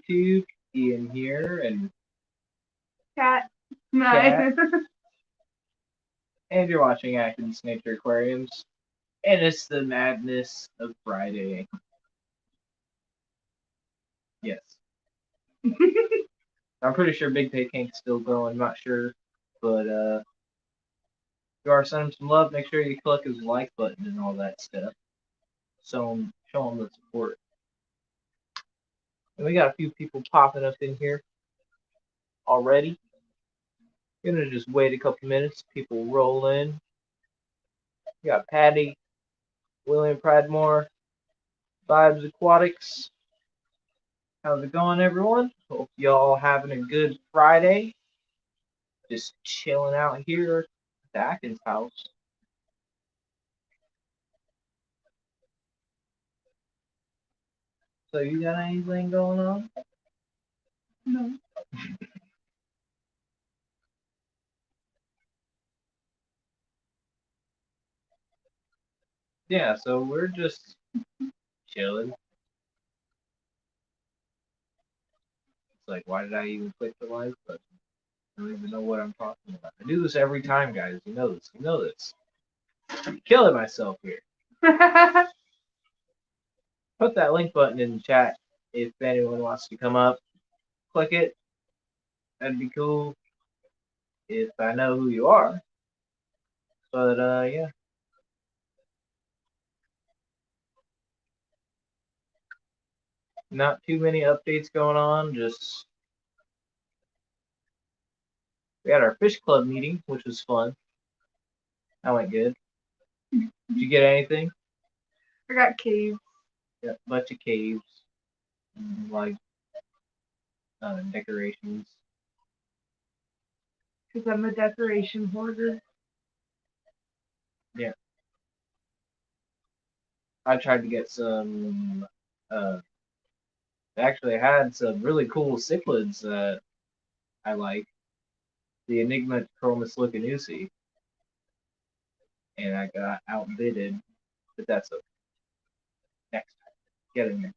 YouTube. Ian here, and Cat. Nice. Cat, and you're watching Atkins Nature Aquariums, and it's the madness of Friday. Yes, I'm pretty sure Big Tay Tank's still going. Not sure, but if you are sending him some love, make sure you click his like button and all that stuff. So show him the support. And we got a few people popping up in here already. Gonna just wait a couple minutes. People roll in. We got Patty, William Pradmore, Vibes Aquatics. How's it going, everyone? Hope y'all having a good Friday. Just chilling out here at the Atkins house. So you got anything going on? No. Yeah, so we're just chilling. It's like, why did I even click the like button? I don't even know what I'm talking about. I do this every time, guys. You know this. You know this. I'm killing myself here. Put that link button in the chat if anyone wants to come up. Click it. That'd be cool if I know who you are. But yeah. Not too many updates going on. Just we had our fish club meeting, which was fun. That went good. Did you get anything? I got caves. Yeah, a bunch of caves, like decorations. Because I'm a decoration hoarder. Yeah, I tried to get some. Actually, I had some really cool cichlids that I like. The Enigma Chromis Lucanusi, and I got outbidded, but that's okay. Next time, get it next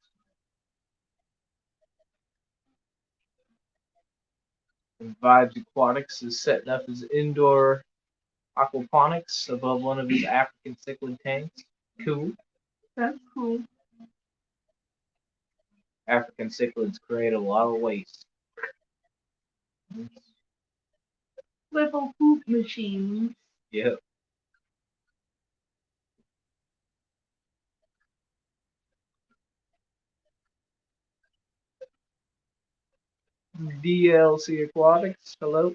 time. Vibes Aquatics is setting up his indoor aquaponics above one of his African cichlid tanks. Cool. That's cool. African cichlids create a lot of waste. Little poop machines. Yep. DLC Aquatics, hello.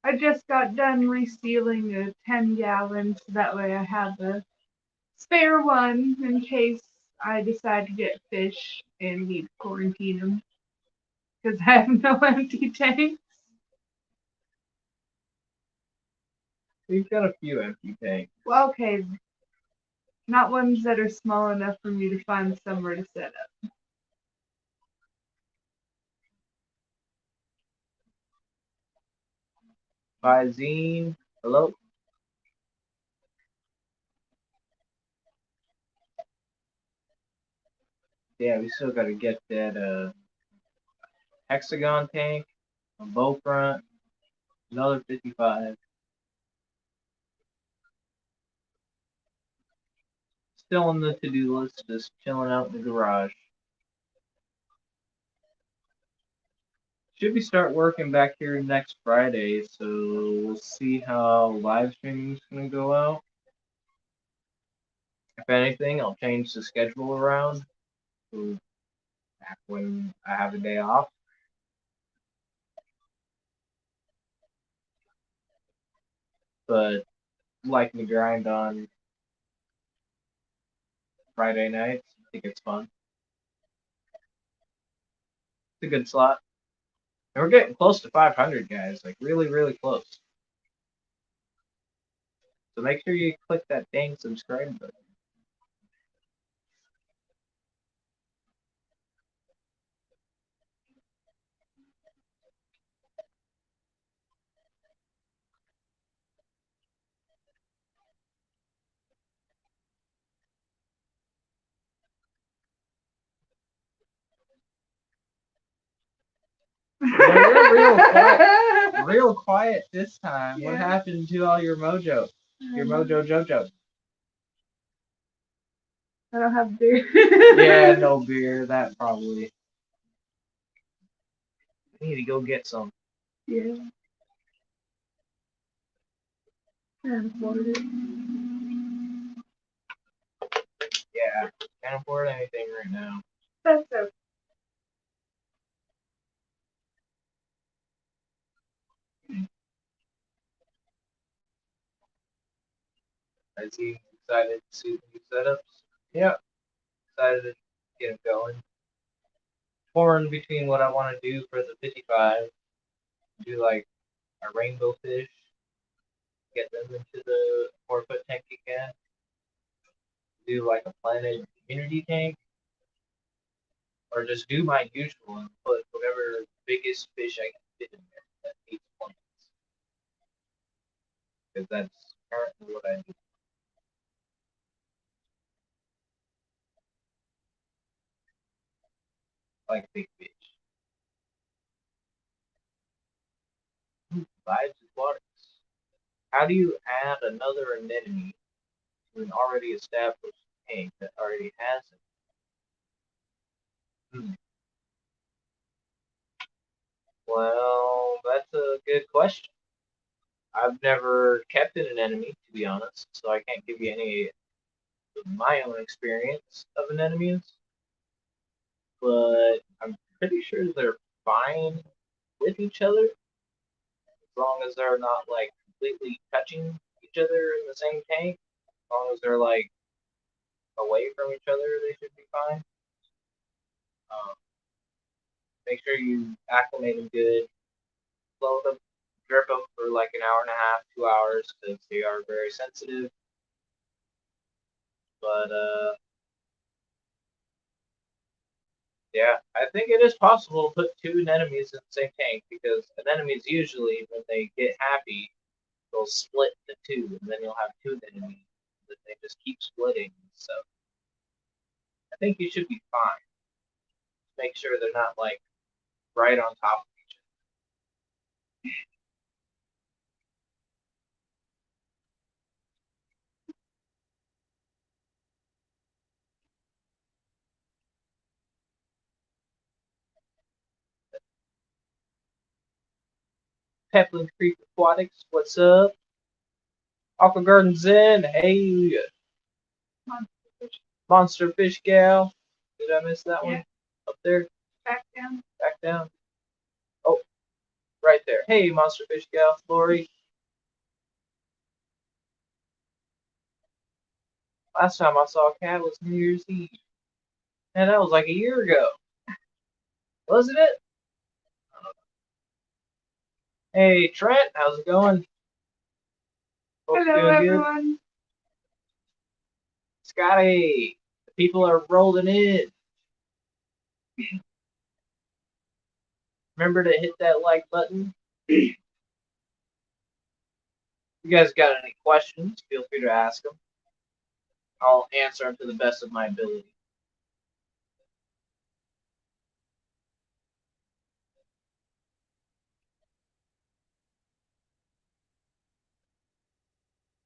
I just got done resealing a 10-gallon, so that way I have a spare one in case I decide to get fish and need to quarantine them. Because I have no empty tanks. We've got a few empty tanks. Well, okay. Not ones that are small enough for me to find somewhere to set up. Visine, hello. Yeah, we still gotta get that hexagon tank, a bow front, another 55. Still on the to-do list, just chilling out in the garage. Should we start working back here next Friday, so we'll see how live streaming's gonna go out. If anything, I'll change the schedule around to back when I have a day off. But liking to grind on Friday nights. I think it's fun. It's a good slot. And we're getting close to 500, guys. Like, really, really close. So make sure you click that dang subscribe button. You're real quiet this time. What Yeah. happened to all your mojo? Your mojo jojo? I don't have beer. Yeah, no beer. That probably. I need to go get some. Yeah. Can't afford it. Yeah, can't afford anything right now. That's okay. Is he excited to see the new setups? Yep, excited to get it going. Torn between what I want to do for the 55, do like a rainbow fish, get them into the 4 foot tank again, do like a planted community tank, or just do my usual and put whatever biggest fish I can fit in there that needs plants. Because that's currently what I do. Like big fish. Who provides aquatics? How do you add another anemone to an already established tank that already has it? Hmm. Well, that's a good question. I've never kept an anemone, to be honest, so I can't give you any of my own experience of anemones, but I'm pretty sure they're fine with each other as long as they're not like completely touching each other in the same tank. As long as they're like away from each other, they should be fine. Um, Make sure you acclimate them good. Slow them, drip them for like an hour and a half, 2 hours, because they are very sensitive. But yeah, I think it is possible to put two anemones in the same tank because anemones usually, when they get happy, they'll split into two, and then you'll have two anemones that they just keep splitting. So I think you should be fine. Make sure they're not like right on top of each other. Peplin Creek Aquatics, what's up? Aqua Garden Zen, hey, Monster Fish Gal. Did I miss that one? Up there? Back down. Back down? Oh, right there. Hey, Monster Fish Gal, Lori. Last time I saw a cat was New Year's Eve. Man, that was like a year ago. Wasn't it? Hey, Trent, how's it going? Hope Hello, you're doing good. everyone. Scotty, the people are rolling in. Remember to hit that like button. If you guys got any questions, feel free to ask them. I'll answer them to the best of my ability.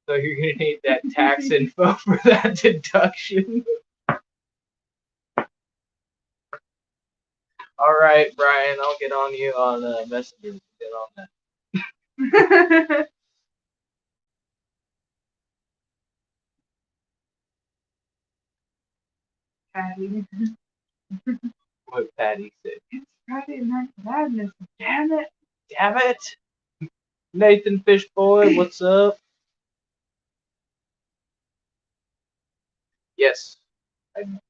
So you're gonna need that tax info for that deduction. All right, Brian, I'll get on you on Messenger. Get on that. Patty. What Patty said. It's Friday Night Madness. Damn it. Damn it! Nathan Fishboy, what's up? Yes,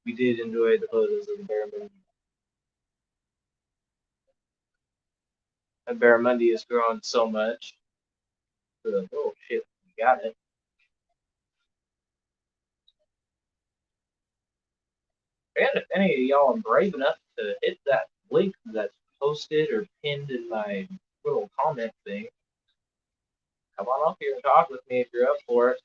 we did enjoy the photos of the Barramundi. The Barramundi has grown so much. Oh shit, we got it. And if any of y'all are brave enough to hit that link that's posted or pinned in my little comment thing, come on up here and talk with me if you're up for it.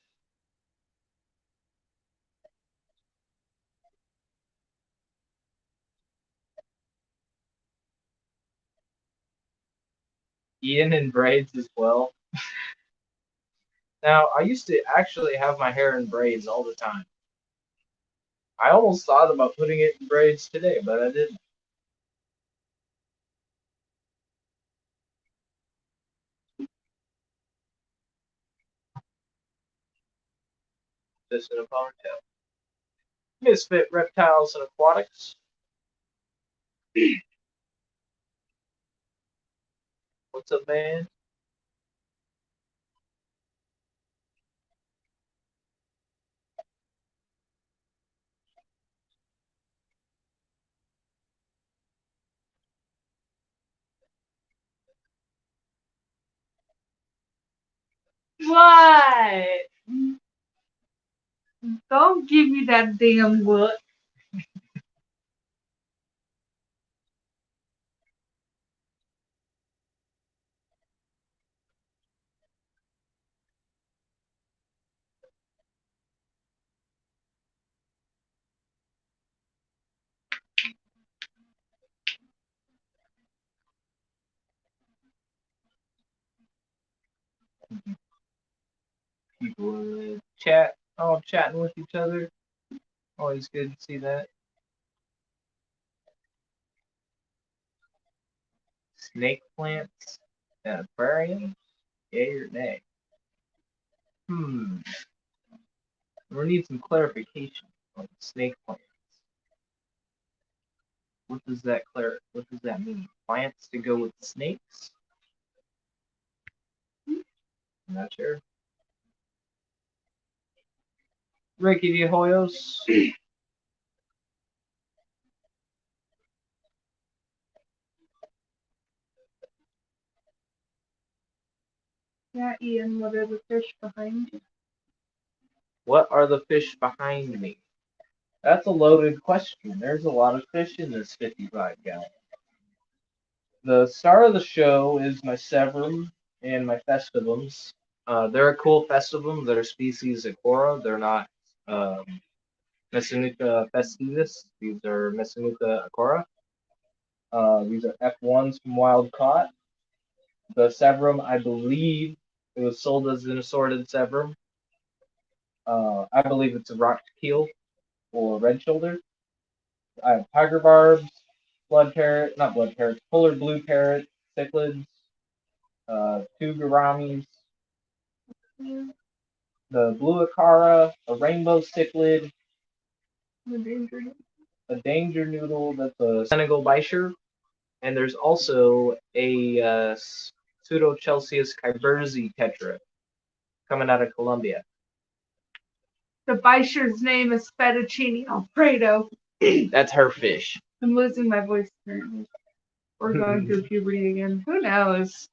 Ian in braids as well. Now, I used to actually have my hair in braids all the time. I almost thought about putting it in braids today, but I didn't. Just in a ponytail. Misfit reptiles and aquatics. What's up, man? What? Don't give me that damn look. People in the chat, all chatting with each other. Always good to see that. Snake plants and aquariums. Yay or nay? Hmm. We need some clarification on snake plants. What does that mean? Plants to go with snakes? I'm not sure. Ricky de Hoyos. Yeah, Ian, what are the fish behind you? What are the fish behind me? That's a loaded question. There's a lot of fish in this 55 gallon. The star of the show is my Severum and my Festivums. They're a cool festivum. They're species Acora. They're not um, Messanuca festivus. These are Messanuca Acora. These are F1s from Wild Caught. The Severum, I believe, it was sold as an assorted Severum. I believe it's a rock keel or red shoulder. I have tiger barbs, blood parrot, not blood parrots, polar blue parrot, cichlids, two gouramis, the blue acara, a rainbow cichlid, a danger noodle that's a Senegal bichir, and there's also a Pseudochelseus kyberzi tetra coming out of Colombia. The bichir's name is Fettuccine Alfredo. That's her fish. I'm losing my voice currently. Or going through puberty again. Who knows?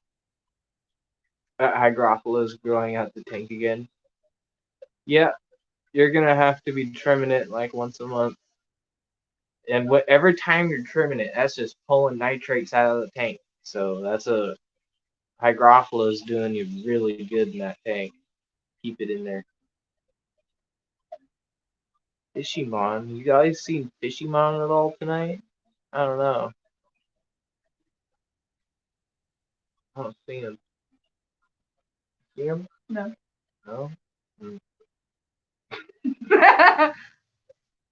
Hygrophilus growing out the tank again. Yeah, you're gonna have to be trimming it like once a month. And every time you're trimming it, that's just pulling nitrates out of the tank. So that's a Hygrophilus doing you really good in that tank. Keep it in there. Fishymon. You guys seen Fishymon at all tonight? I don't know. I don't see him. See him? No. No?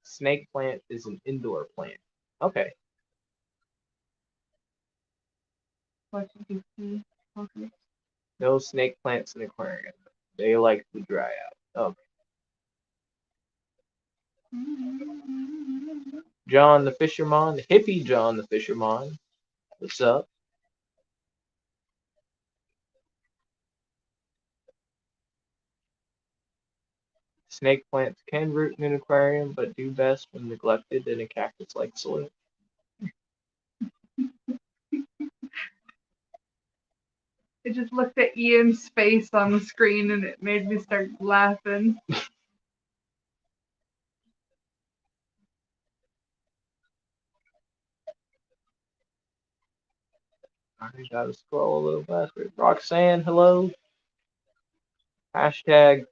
Snake plant is an indoor plant. Okay. What did you see? Okay. No snake plants in aquarium. They like to dry out. Okay. John the Fisherman, hippie John the Fisherman. What's up? Snake plants can root in an aquarium, but do best when neglected in a cactus-like soil. I just looked at Ian's face on the screen and it made me start laughing. I gotta scroll a little faster. Roxanne, hello. Hashtag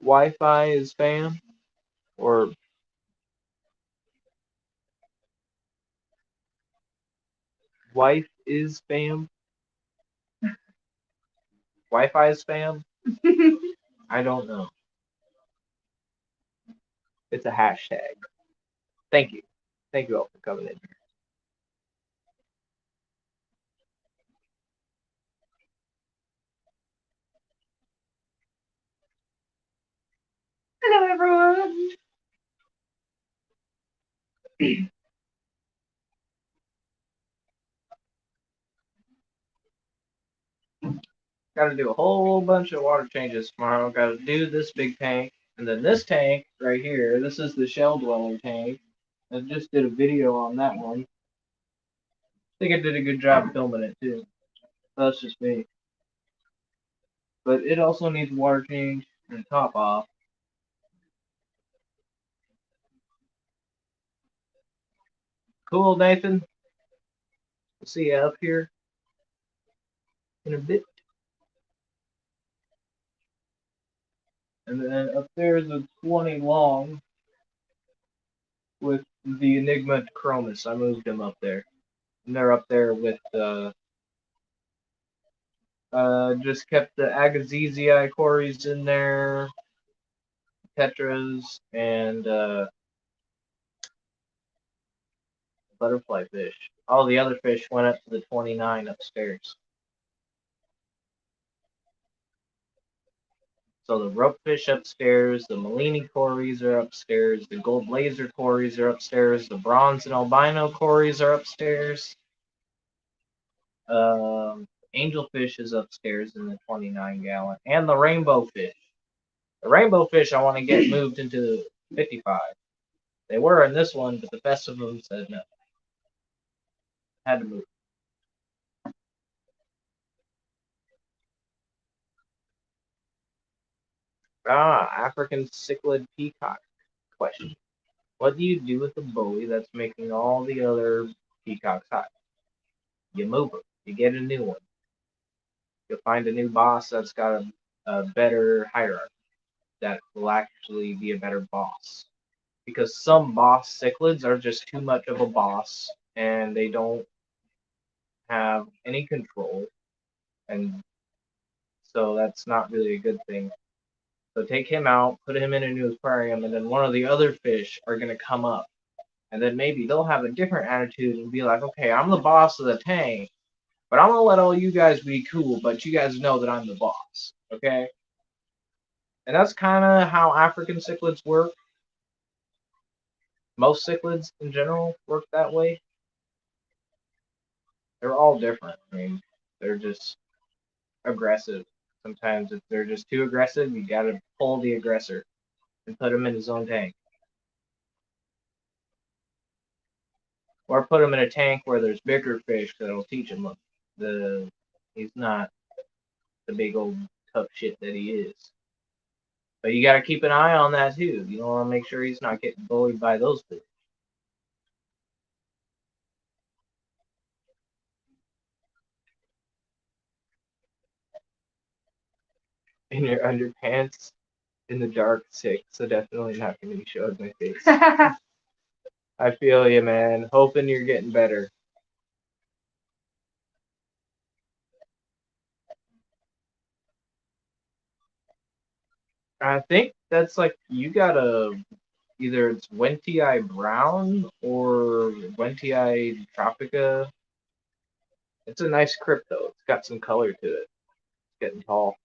Wi-Fi is spam. Or wife is spam. Wi-Fi spam? I don't know. It's a hashtag. Thank you. Thank you all for coming in. Hello, everyone. Got to do a whole bunch of water changes tomorrow. Got to do this big tank. And then this tank right here, this is the shell dweller tank. I just did a video on that one. I think I did a good job filming it too. That's just me. But it also needs water change and top off. Cool, Nathan. We'll see you up here in a bit. And then up there is a 20 long with the Enigma Chromis. I moved them up there. And they're up there with just kept the Agassizi Cories in there, Tetras, and butterfly fish. All the other fish went up to the 29 upstairs. So the ropefish upstairs, the Malini cories are upstairs, the gold laser cories are upstairs, the bronze and albino cories are upstairs. Angelfish is upstairs in the 29-gallon, and the rainbow fish. The rainbow fish I want to get moved into 55. They were in this one, but the festival said no. Had to move. African cichlid peacock question. What do you do with the buoy that's making all the other peacocks hot? You move them. You get a new one. You'll find a new boss that's got a better hierarchy that will actually be a better boss. Because some boss cichlids are just too much of a boss and they don't have any control, and so that's not really a good thing. So take him out, put him in a new aquarium, and then one of the other fish are going to come up. And then maybe they'll have a different attitude and be like, okay, I'm the boss of the tank, but I'm going to let all you guys be cool, but you guys know that I'm the boss. Okay? And that's kind of how African cichlids work. Most cichlids in general work that way. They're all different. I mean, they're just aggressive. Sometimes if they're just too aggressive, you got to pull the aggressor and put him in his own tank. Or put him in a tank where there's bigger fish that'll teach him he's not the big old tough shit that he is. But you got to keep an eye on that too. You want to make sure he's not getting bullied by those fish. In your underpants in the dark, sick. So definitely not going to be showing my face. I feel you, man. Hoping you're getting better. I think that's like you gotta either it's Wentii Brown or Wentii Tropica. It's a nice crypto. It's got some color to it. It's getting tall.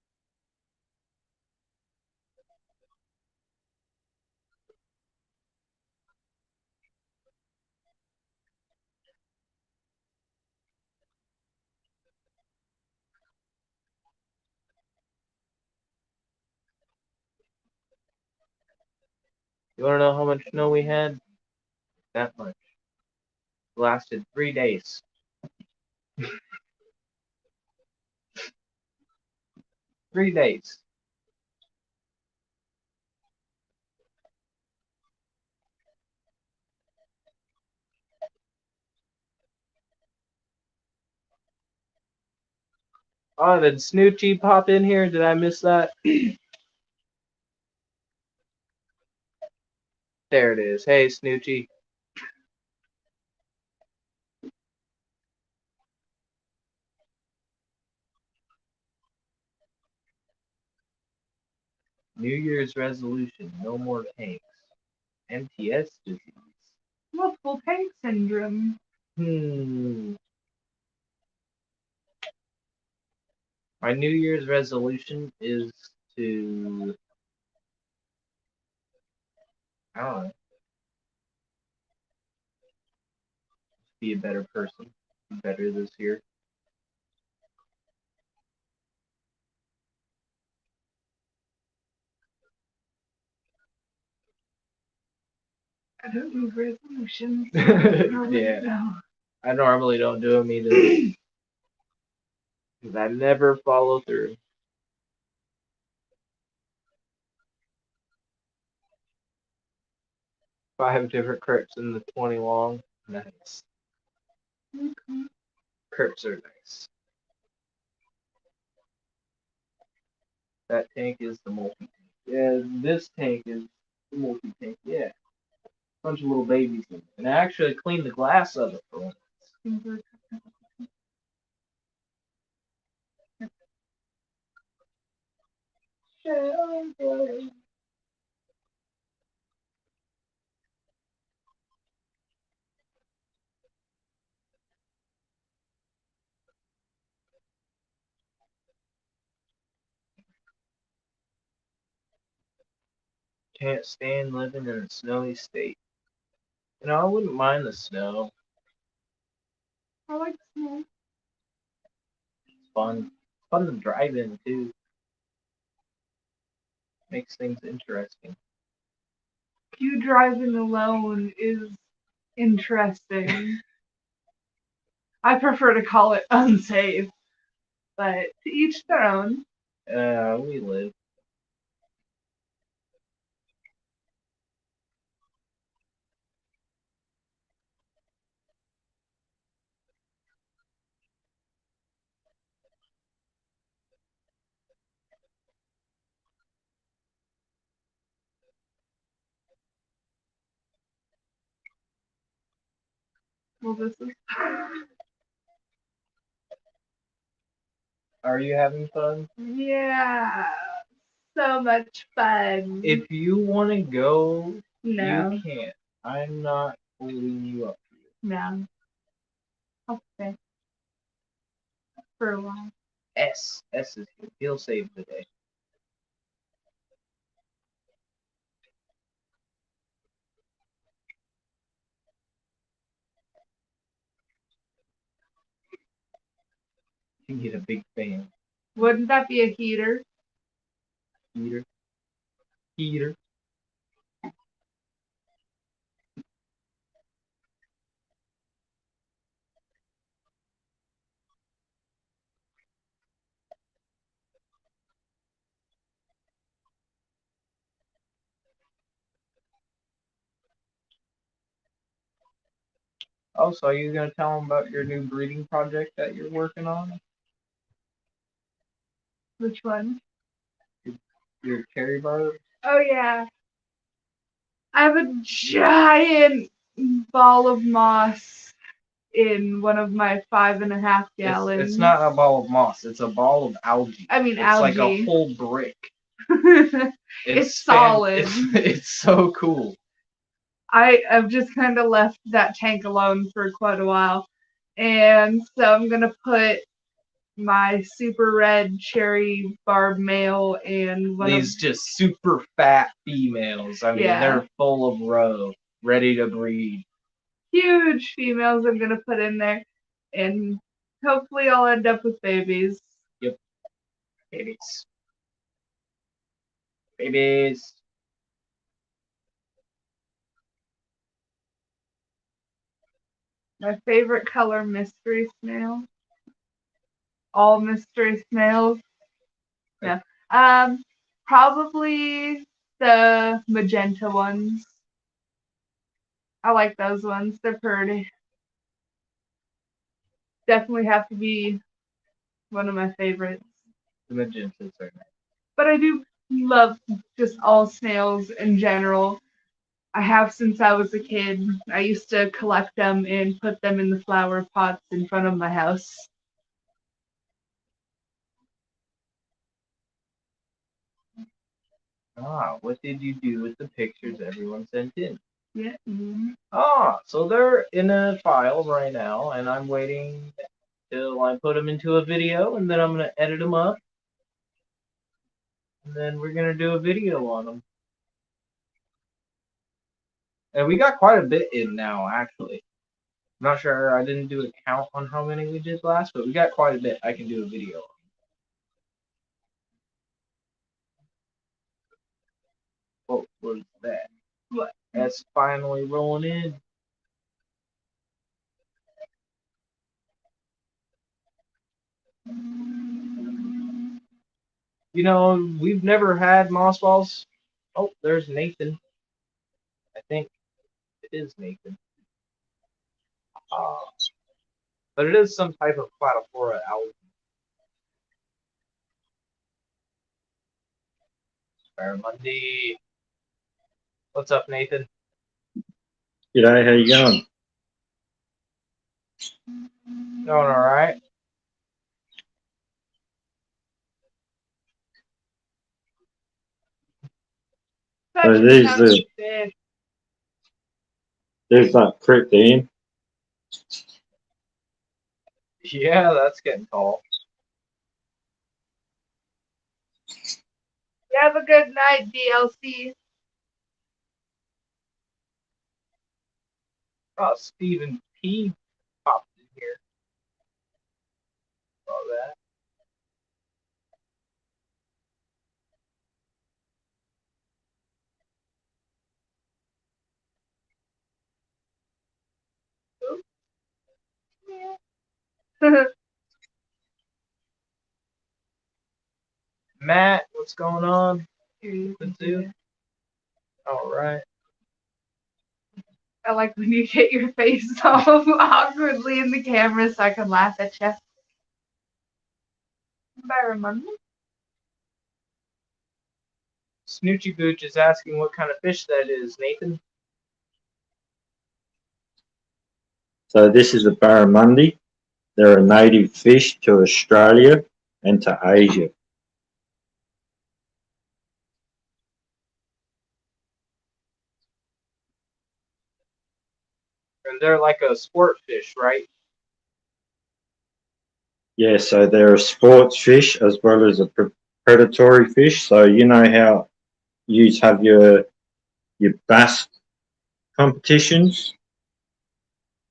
You wanna know how much snow we had? That much. It lasted 3 days. 3 days. Oh, did Snoochie pop in here? Did I miss that? There it is. Hey, Snoochie. New Year's resolution: no more tanks. MTS disease. Multiple tank syndrome. Hmm. My New Year's resolution is to, I don't know, be a better person, be better this year. I don't do resolutions. Yeah, I normally don't do them either because I never follow through. 5 different crypts in the 20 long. Nice. Okay. Crypts are nice. That tank is the multi tank. Yeah, this tank is the multi tank. Yeah. Bunch of little babies in it. And I actually cleaned the glass of it for once. Can't stand living in a snowy state. I wouldn't mind the snow. I like snow. It's fun. It's fun to drive in too. Makes things interesting. You driving alone is interesting. I prefer to call it unsafe, but to each their own. We live. Well, this is. Are you having fun? Yeah, so much fun. If you want to go, No, you can. I'm not holding you up. no. I'll stay for a while. S is here. He'll save the day. You get a big fan. Wouldn't that be a heater? Heater. Heater. Oh, so are you gonna tell him about your new breeding project that you're working on? Which one? Your cherry barb? Oh, yeah. I have a giant ball of moss in one of my 5.5 gallons. It's not a ball of moss. It's a ball of algae. I mean, it's algae. like a whole brick. It's solid. It's so cool. I've just kind of left that tank alone for quite a while. And so I'm going to put my super red cherry barb male and These just super fat females. I mean, Yeah. they're full of roe, ready to breed. huge females I'm going to put in there. And hopefully I'll end up with babies. Yep. Babies. Babies. My favorite color, mystery snail. All mystery snails. No. Probably the magenta ones. I like those ones. They're pretty. Definitely have to be one of my favorites. The magentas are nice. But I do love just all snails in general. I have since I was a kid. I used to collect them and put them in the flower pots in front of my house. What did you do with the pictures everyone sent in? Yeah. So they're in a file right now, and I'm waiting till I put them into a video, and then I'm gonna edit them up, and then we're gonna do a video on them. And we got quite a bit in now, actually. I'm not sure. I didn't do a count on how many we did last, but we got quite a bit. I can do a video. What was that? What? That's finally rolling in. You know, we've never had moss balls. Oh, there's Nathan. I think it is Nathan. Uh, but it is some type of Platypora algae. Barramundi. What's up, Nathan? G'day, how you going? Going all right. So there's that creek there. Yeah, that's getting tall. Have a good night, DLC. Stephen P popped in here. Saw that. Matt, what's going on? All right. I like when you get your face all awkwardly in the camera so I can laugh at you. Barramundi. Snoochie Booch is asking what kind of fish that is, Nathan. So this is a barramundi. They're a native fish to Australia and to Asia. And they're like a sport fish, right? Yeah, so they're a sports fish as well as a predatory fish. So you know how you have your bass competitions?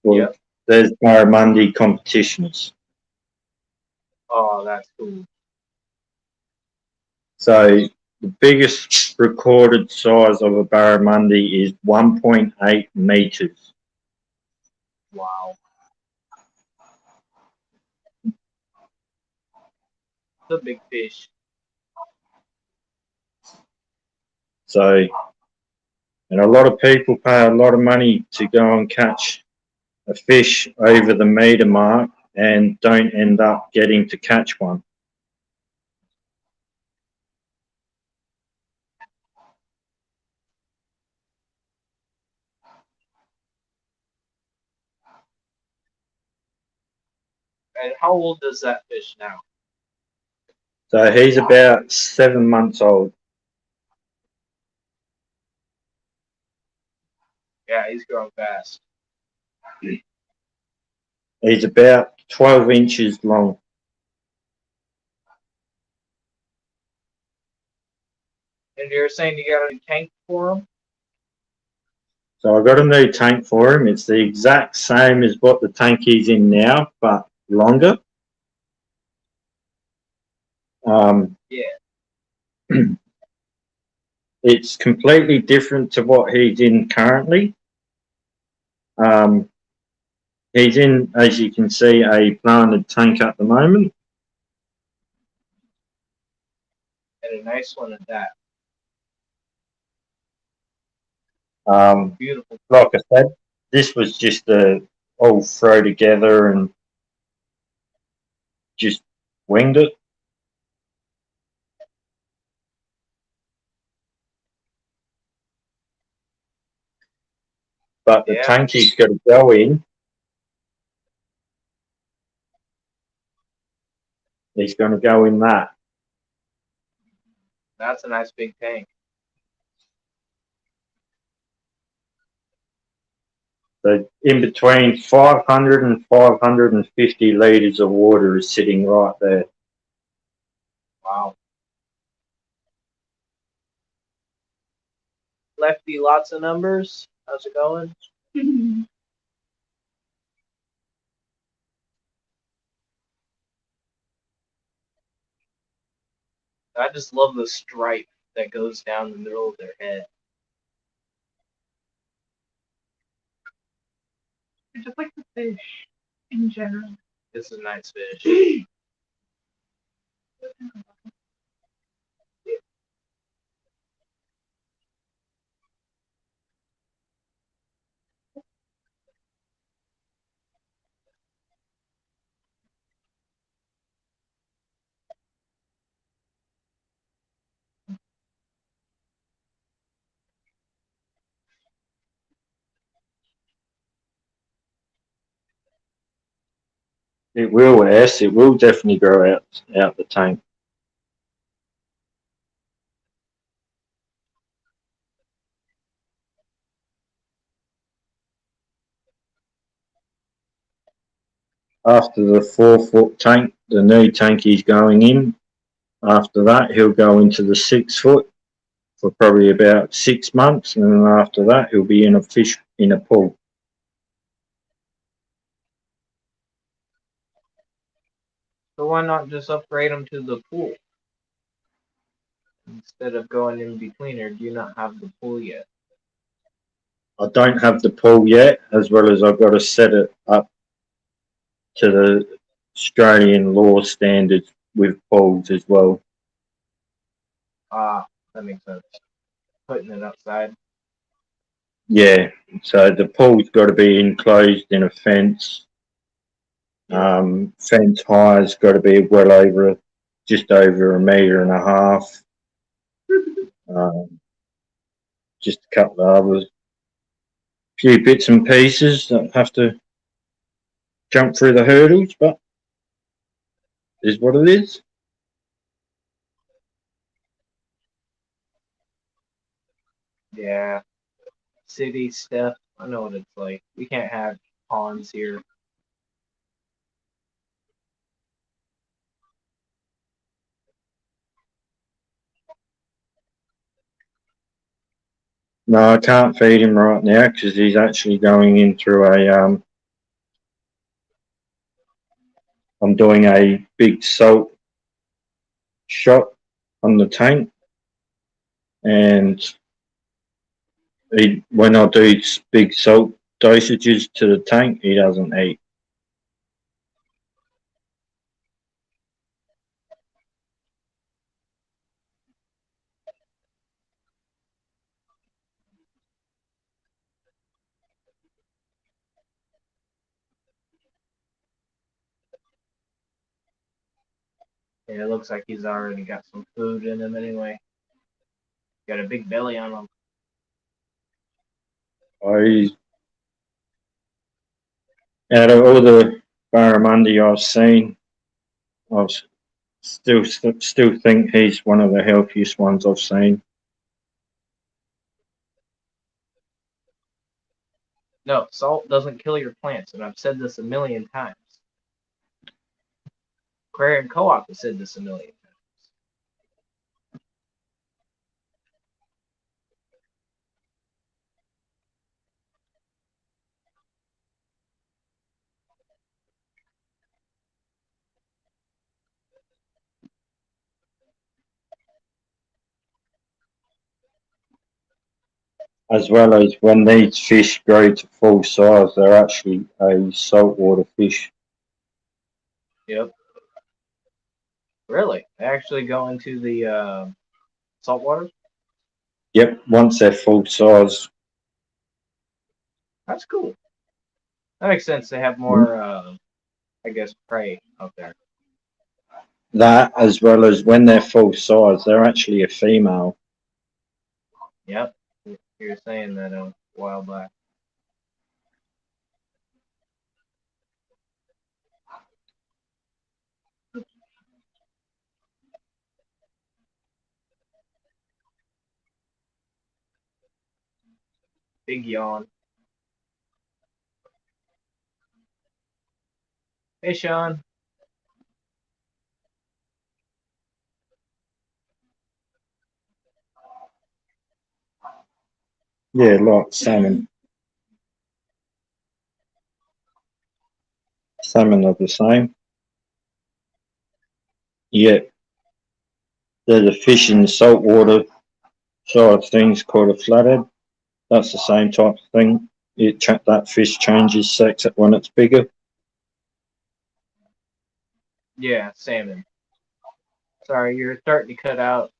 Well, Yep. there's barramundi competitions. Oh, that's cool. So the biggest recorded size of a barramundi is 1.8 meters. Wow. The big fish. So, and a lot of people pay a lot of money to go and catch a fish over the meter mark and don't end up getting to catch one. And how old is that fish now? So he's about 7 months old. Yeah, he's growing fast. He's about 12 inches long. And you're saying you got a new tank for him? So I got a new tank for him. It's the exact same as what the tank he's in now, but longer. Yeah. It's completely different to what he's in currently. He's in, as you can see, a planted tank at the moment. And a nice one at that. Beautiful. Like I said, this was just a all throw together and just winged it. But the tank he's got to go in, he's going to go in that. That's a nice big tank. So in between 500 and 550 litres of water is sitting right there. Wow. Lefty, lots of numbers. How's it going? I just love the stripe that goes down the middle of their head. I just like the fish in general. This is a nice fish. It will, yes, it will definitely grow out the tank. After the 4 foot tank, the new tank he's going in. After that, he'll go into the 6 foot for probably about 6 months, and then after that, he'll be in a fish in a pool. So why not just upgrade them to the pool instead of going in between? Or do you not have the pool yet? I don't have the pool yet, as well as I've got to set it up to the Australian law standards with pools as well. Ah, that makes sense. Putting it outside. Yeah, so the pool's got to be enclosed in a fence. Fence high's got to be well over, just over 1.5 meters. Just a couple of others. Few bits and pieces that have to jump through the hurdles, but is what it is. Yeah. City stuff. I know what it's like. We can't have ponds here. No, I can't feed him right now because he's actually going in through a. I'm doing a big salt shot on the tank, and when I do big salt dosages to the tank, he doesn't eat. Yeah, it looks like he's already got some food in him anyway. Got a big belly on him. I Out of all the Barramundi I've seen, I still think he's one of the healthiest ones I've seen. No, salt doesn't kill your plants, and I've said this a million times. Aquarium Co-op has said this a million times. As well as when these fish grow to full size, they're actually a saltwater fish. Yep. Really? They actually go into the saltwater? Yep, once they're full size. That's cool. That makes sense. They have more, I guess, prey out there. That, as well as when they're full size, they're actually a female. Yep. You're saying that a while back. Big yawn. Hey, Sean. Yeah, like salmon. Salmon are the same. Yet there's a fish in the saltwater side of things called a flathead. That's the same type of thing. That fish changes sex when it's bigger. Yeah, salmon. Sorry, you're starting to cut out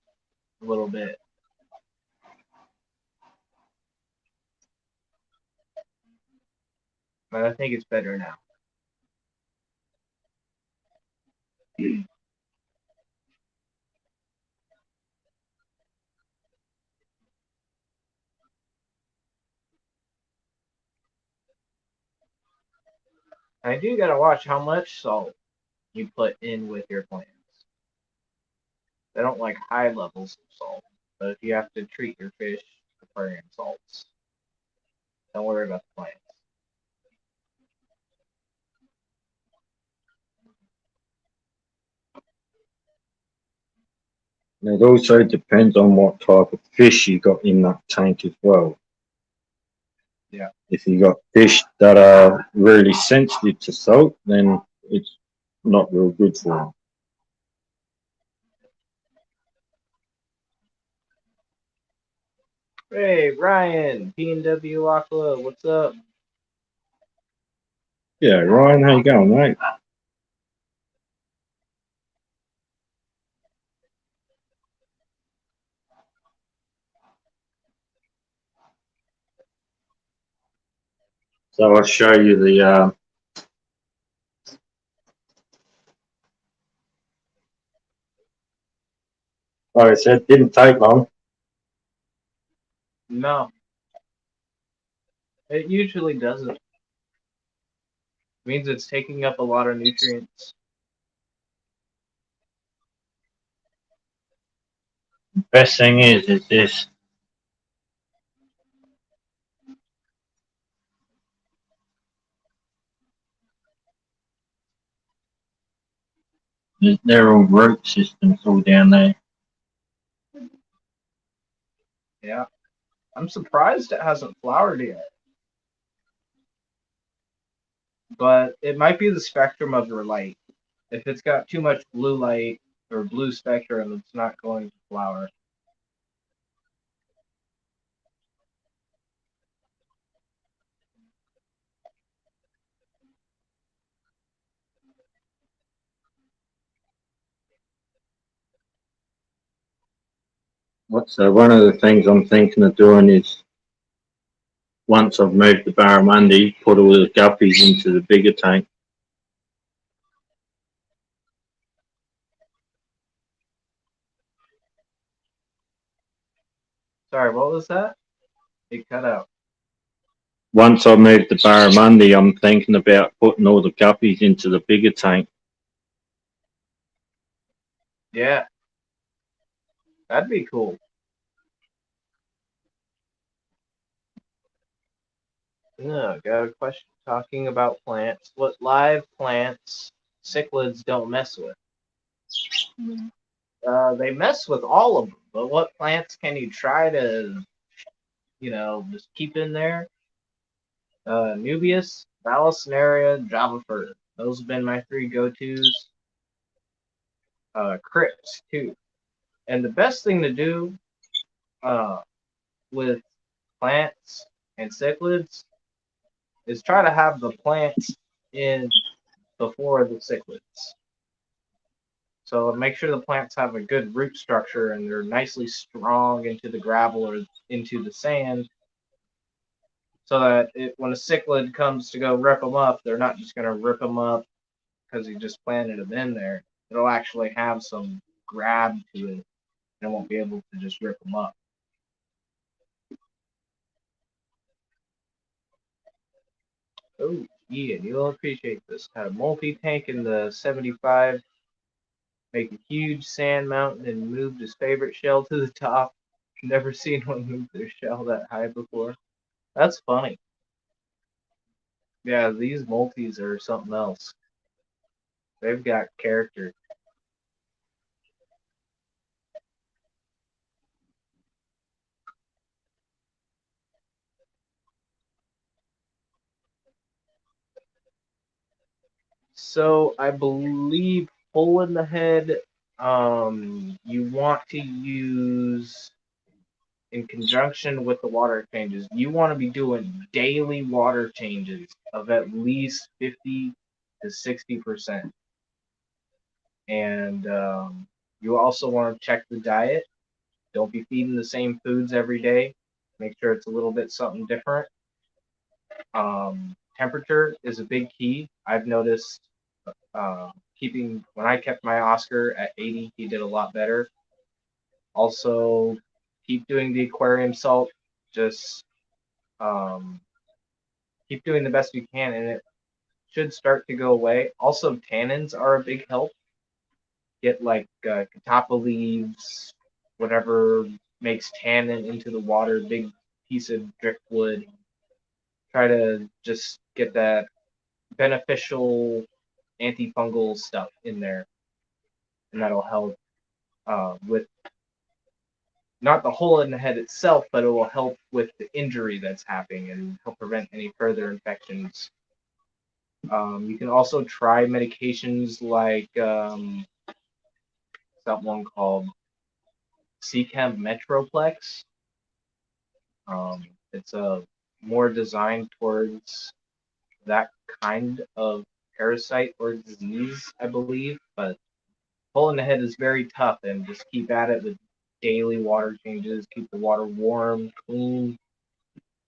a little bit, but I think it's better now. I do gotta watch how much salt you put in with your plants. They don't like high levels of salt, but if you have to treat your fish aquarium salts, don't worry about the plants. And it also depends on what type of fish you got in that tank as well. Yeah. If you got fish that are really sensitive to salt, then it's not real good for them. Hey, Ryan, P&W Aqua, what's up? Yeah, Ryan, how you going, mate? So I'll show you the. Like I said, didn't take long. No, it usually doesn't. It means it's taking up a lot of nutrients. Best thing is this. They're all root systems all down there. Yeah, I'm surprised it hasn't flowered yet, but it might be the spectrum of your light. If it's got too much blue light or blue spectrum, it's not going to flower. So one of the things I'm thinking of doing is once I've moved the Barramundi, put all the guppies into the bigger tank. Sorry, what was that? It cut out. Once I move the Barramundi, I'm thinking about putting all the guppies into the bigger tank. Yeah, that'd be cool. No, got a question talking about plants. What live plants cichlids don't mess with? They mess with all of them, but what plants can you try to, just keep in there? Nubius, Vallisneria, Java Fir. Those have been my three go-tos. Crypts, too. And the best thing to do uh, with plants and cichlids is try to have the plants in before the cichlids. So make sure the plants have a good root structure and they're nicely strong into the gravel or into the sand, so that when a cichlid comes to go rip them up, they're not just going to rip them up because you just planted them in there. It'll actually have some grab to it, and it won't be able to just rip them up. Oh, yeah, you'll appreciate this. Had a multi-tank in the 75, make a huge sand mountain and moved his favorite shell to the top. Never seen one move their shell that high before. That's funny. Yeah, these multis are something else. They've got character. So I believe hole in the head. You want to use in conjunction with the water changes. You want to be doing daily water changes of at least 50 to 60%, and you also want to check the diet. Don't be feeding the same foods every day. Make sure it's a little bit something different. Temperature is a big key. I've noticed keeping when I kept my Oscar at 80, he did a lot better. Also, keep doing the aquarium salt. Just um, keep doing the best you can, and it should start to go away. Also, tannins are a big help. Get like catappa leaves, whatever makes tannin into the water, big piece of driftwood. Try to just get that beneficial antifungal stuff in there, and that'll help with not the hole in the head itself, but it will help with the injury that's happening and help prevent any further infections. You can also try medications like one called Chem Metroplex. It's more designed towards that kind of parasite or disease, I believe. But hole in the head is very tough, and just keep at it with daily water changes. Keep the water warm, clean,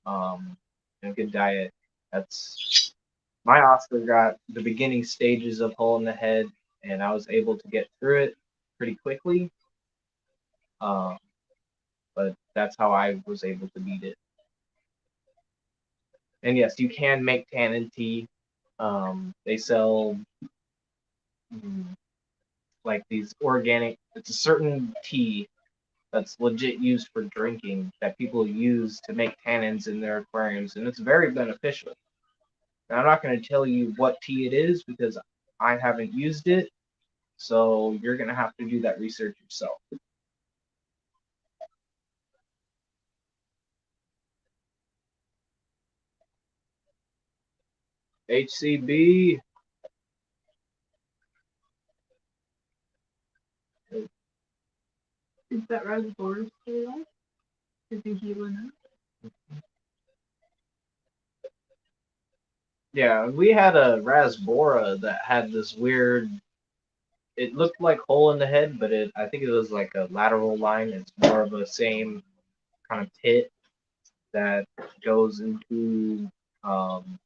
um, and a good diet. That's my Oscar got the beginning stages of hole in the head, and I was able to get through it pretty quickly. Um, but that's how I was able to beat it. And yes, you can make tannin tea. They sell mm, like these organic. It's a certain tea that's legit used for drinking that people use to make tannins in their aquariums, and it's very beneficial. Now, I'm not going to tell you what tea it is because I haven't used it, so you're going to have to do that research yourself. HCB. Is that reservoir still alive? Is he healing up? Yeah, we had a Rasbora that had this weird. It looked like hole in the head, but I think it was like a lateral line. It's more of a same kind of pit that goes into um,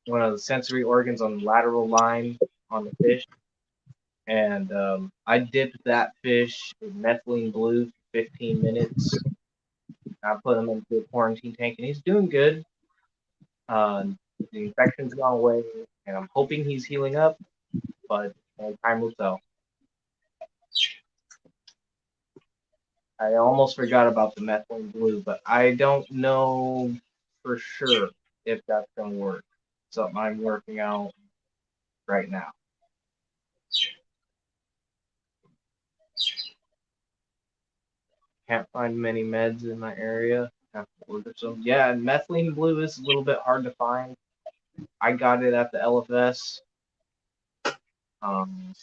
one of the sensory organs on the lateral line on the fish. And I dipped that fish in methylene blue for 15 minutes. I put him into a quarantine tank, and he's doing good. Uh, the infection's gone away, and I'm hoping he's healing up, but time will tell. I almost forgot about the methylene blue, but I don't know for sure if that's going to work. Something I'm working out right now. Can't find many meds in my area. Have to order some. Yeah, and methylene blue is a little bit hard to find. I got it at the LFS. Um,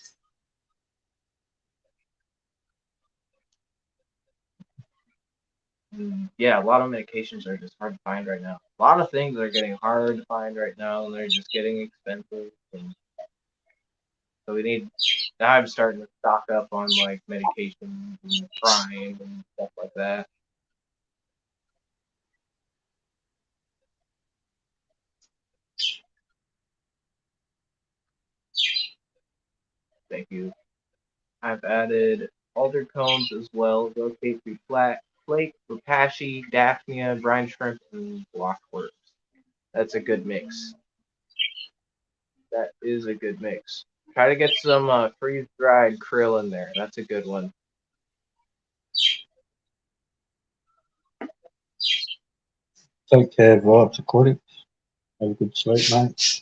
yeah, a lot of medications are just hard to find right now. A lot of things are getting hard to find right now, and they're just getting expensive. And so we need. Now I'm starting to stock up on like medications and prime and stuff like that. Thank you. I've added alder cones as well. Rotate through flat flake, Rapashi, Daphnia, brine shrimp, and blockworms. That's a good mix. That is a good mix. Try to get some freeze dried krill in there. That's a good one. Take care, vibes, aquatics. Have a good sleep, mate.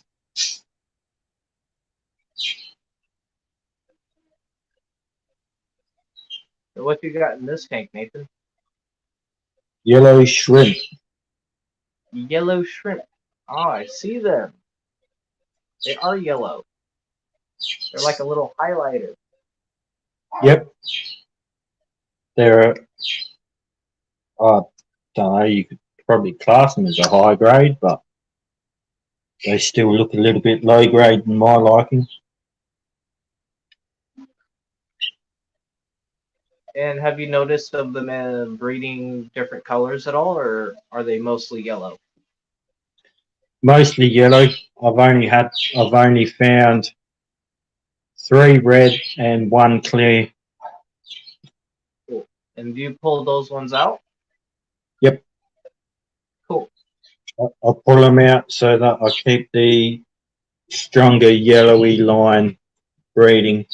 And what you got in this tank, Nathan? Yellow shrimp. Yellow shrimp. Oh, I see them. They are yellow. They're like a little highlighter. Yep. They're, I don't know, you could probably class them as a high grade, but they still look a little bit low grade in my liking. And have you noticed of them breeding different colors at all, or are they mostly yellow? Mostly yellow. I've only found 3 red and 1 clear. Cool. And do you pull those ones out? Yep. Cool. I'll pull them out so that I keep the stronger yellowy line breeding.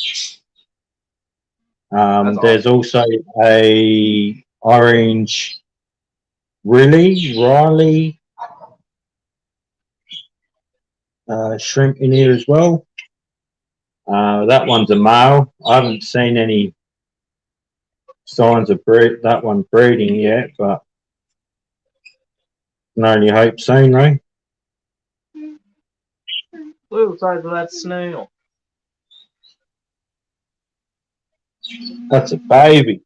There's also a orange Riley shrimp in here as well. That one's a male. I haven't seen any signs of that one breeding yet, but can only hope soon, right? Look at the size of that snail. That's a baby.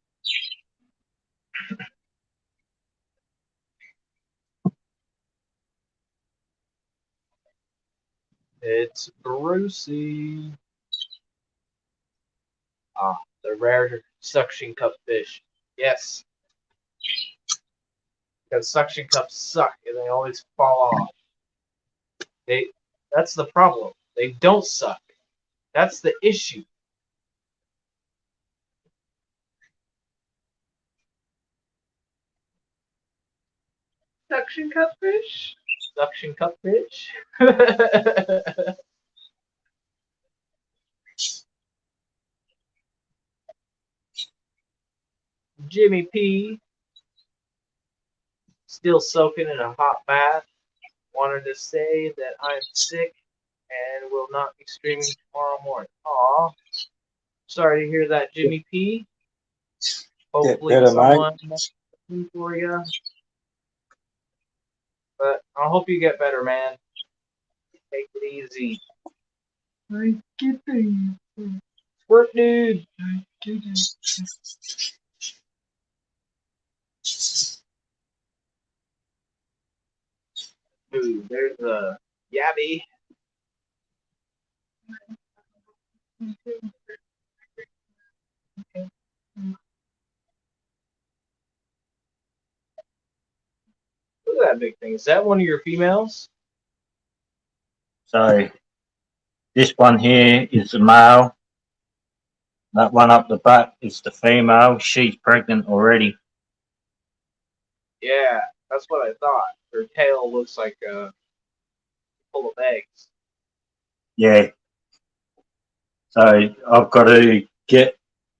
It's Brucey. Ah, the rare suction cup fish. Yes. Because suction cups suck and they always fall off. That's the problem. They don't suck. That's the issue. Suction cup fish? Suction cup fish. Jimmy P. Still soaking in a hot bath. Wanted to say that I'm sick and will not be streaming tomorrow morning. Aw. Sorry to hear that, Jimmy P. Hopefully better, someone looking for you. But I hope you get better, man. Take it easy. I get it. Squirt dude. I get it. Ooh, there's a yabby. Look at that big thing. Is that one of your females? So this one here is the male. That one up the back is the female. She's pregnant already. Yeah, that's what I thought. Her tail looks like full of eggs. Yeah. So I've got to get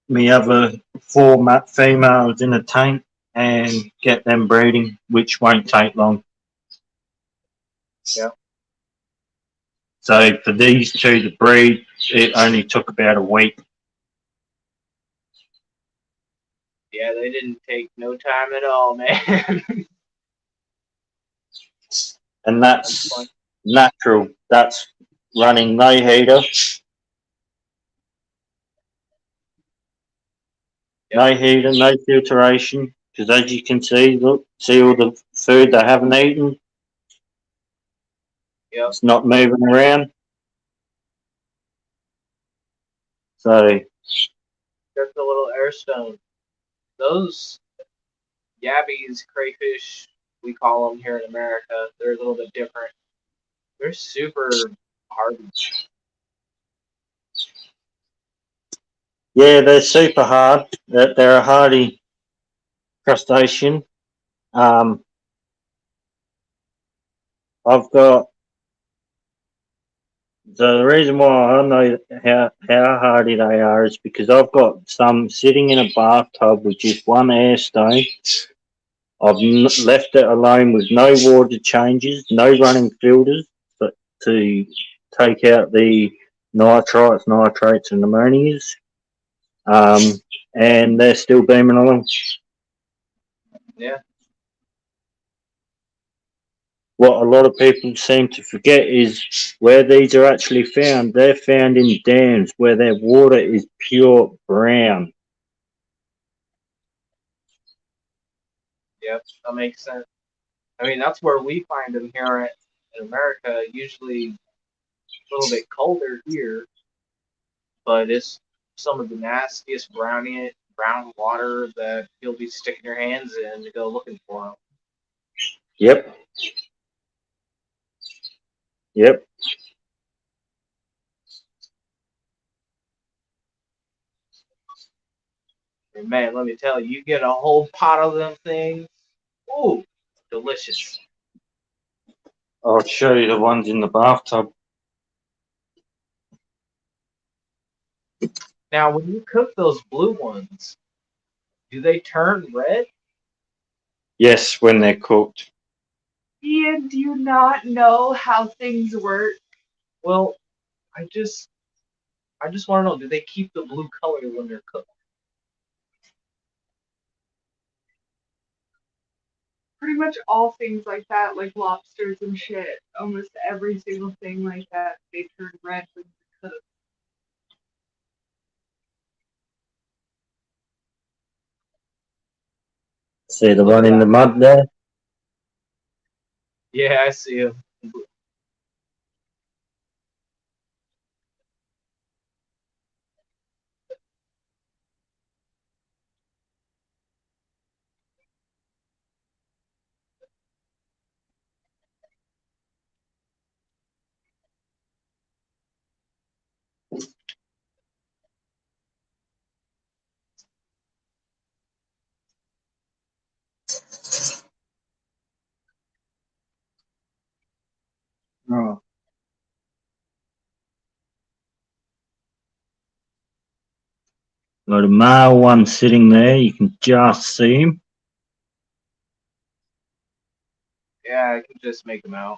me other 4 females in a tank and get them breeding, which won't take long. Yeah. So for these 2 to breed, it only took about a week. Yeah, they didn't take no time at all, man. And that's natural. That's running no heater. Yep. No heater, no filtration. Because as you can see, look, see all the food they haven't eaten? Yep. It's not moving around. So Just a little air stone. Those yabbies, crayfish, we call them here in America, they're a little bit different. They're super hardy. yeah, they're super hard. They're a hardy crustacean. I've got the reason why I know how hardy they are is because I've got some sitting in a bathtub with just one air stone. I've left it alone with no water changes, no running filters to take out the nitrites, nitrates, and ammonias. and they're still beaming along. Yeah. What a lot of people seem to forget is where these are actually found. They're found in dams where their water is pure brown. Yep. That makes sense. I mean, that's where we find them here in America. Usually a little bit colder here, but it's some of the nastiest brown water that you'll be sticking your hands in to go looking for them. Yep, yep. And man, let me tell you, you get a whole pot of them things. Ooh, delicious. I'll show you the ones in the bathtub. Now, when you cook those blue ones, do they turn red? Yes, when they're cooked. Ian, do you not know how things work? Well, I just I just want to know, do they keep the blue color when they're cooked? Pretty much all things like that, like lobsters and shit, almost every single thing like that, they turn red when they're cooked. See the Look one at in the that. mud there? Yeah, I see them. Oh. Got a male one sitting there. You can just see him. Yeah, I can just make them out.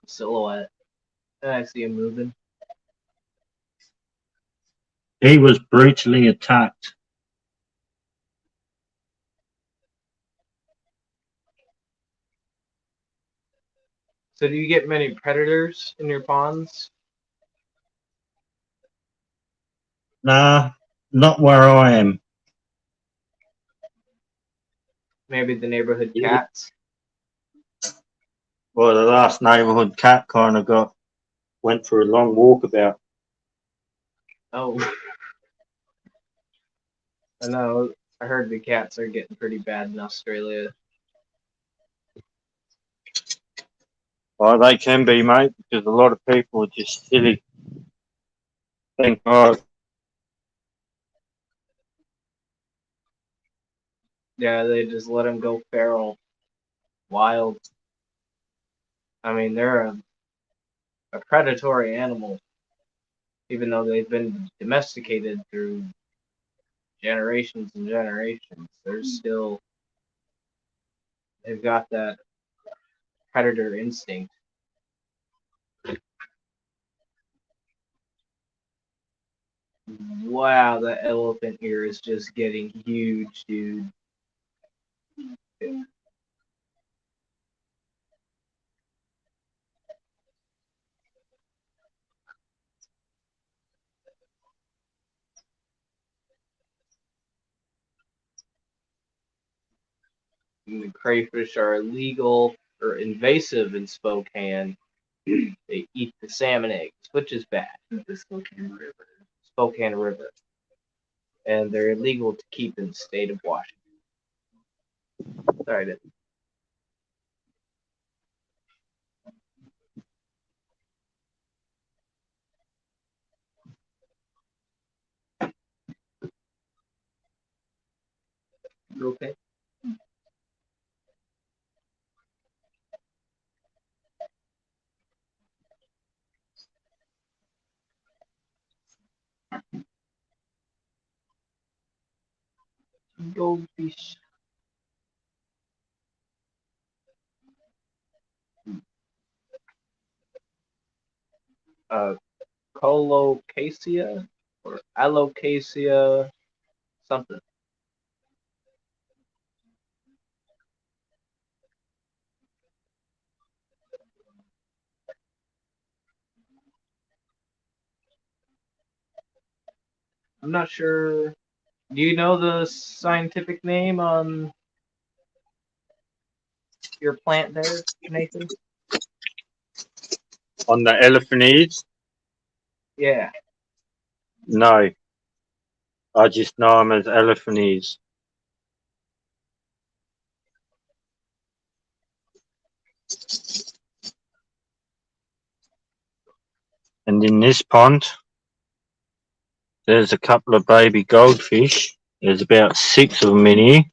Silhouette. I see him moving. He was brutally attacked. So do you get many predators in your ponds? Nah, not where I am. Maybe the neighborhood Yeah. cats? Well, the last neighbourhood cat kind of went for a long walkabout. Oh, I know. I heard the cats are getting pretty bad in Australia. Well, they can be, mate, because a lot of people are just silly. Think, oh, Yeah, they just let them go feral, wild. I mean, they're a predatory animal, even though they've been domesticated through generations and generations. They've got that predator instinct. Wow, that elephant ear is just getting huge, dude. And the crayfish are illegal or invasive in Spokane. They eat the salmon eggs, which is bad. The Spokane River. Spokane River. And they're illegal to keep in the state of Washington. Sorry, you okay? Goldfish. Uh, Colocasia or alocasia something. I'm not sure. Do you know the scientific name on your plant there, Nathan? On the elephant ears? Yeah. No, I just know them as elephant ears. And in this pond, there's a couple of baby goldfish. There's about 6 of them in here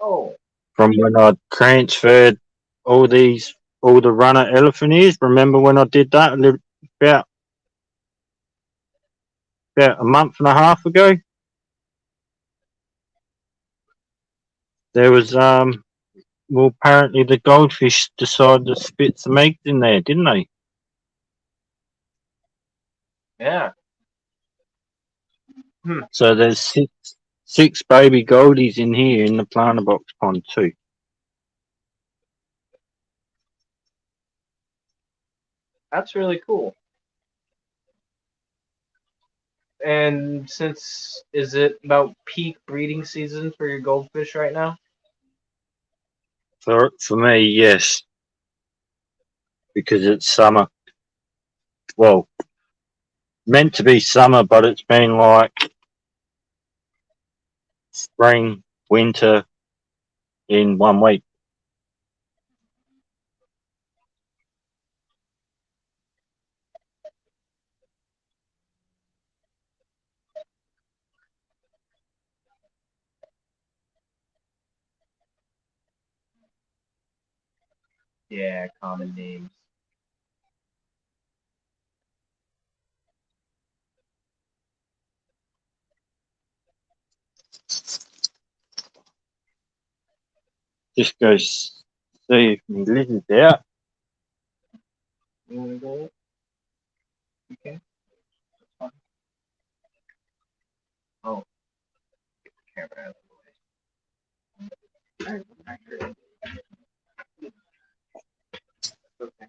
Oh, from when I transferred all the runner elephant ears. Remember when I did that about a month and a half ago? There was well, apparently the goldfish decided to spit some eggs in there, didn't they? yeah. Hmm. So there's six baby goldies in here in the planter box pond too. That's really cool. And since is it about peak breeding season for your goldfish right now? For me, yes, because it's summer. Well, meant to be summer, but it's been like spring, winter in 1 week. Yeah, common names. Just go see if my lizard's out. You wanna go? Okay. That's fine. Oh, get the camera out of the way. Okay.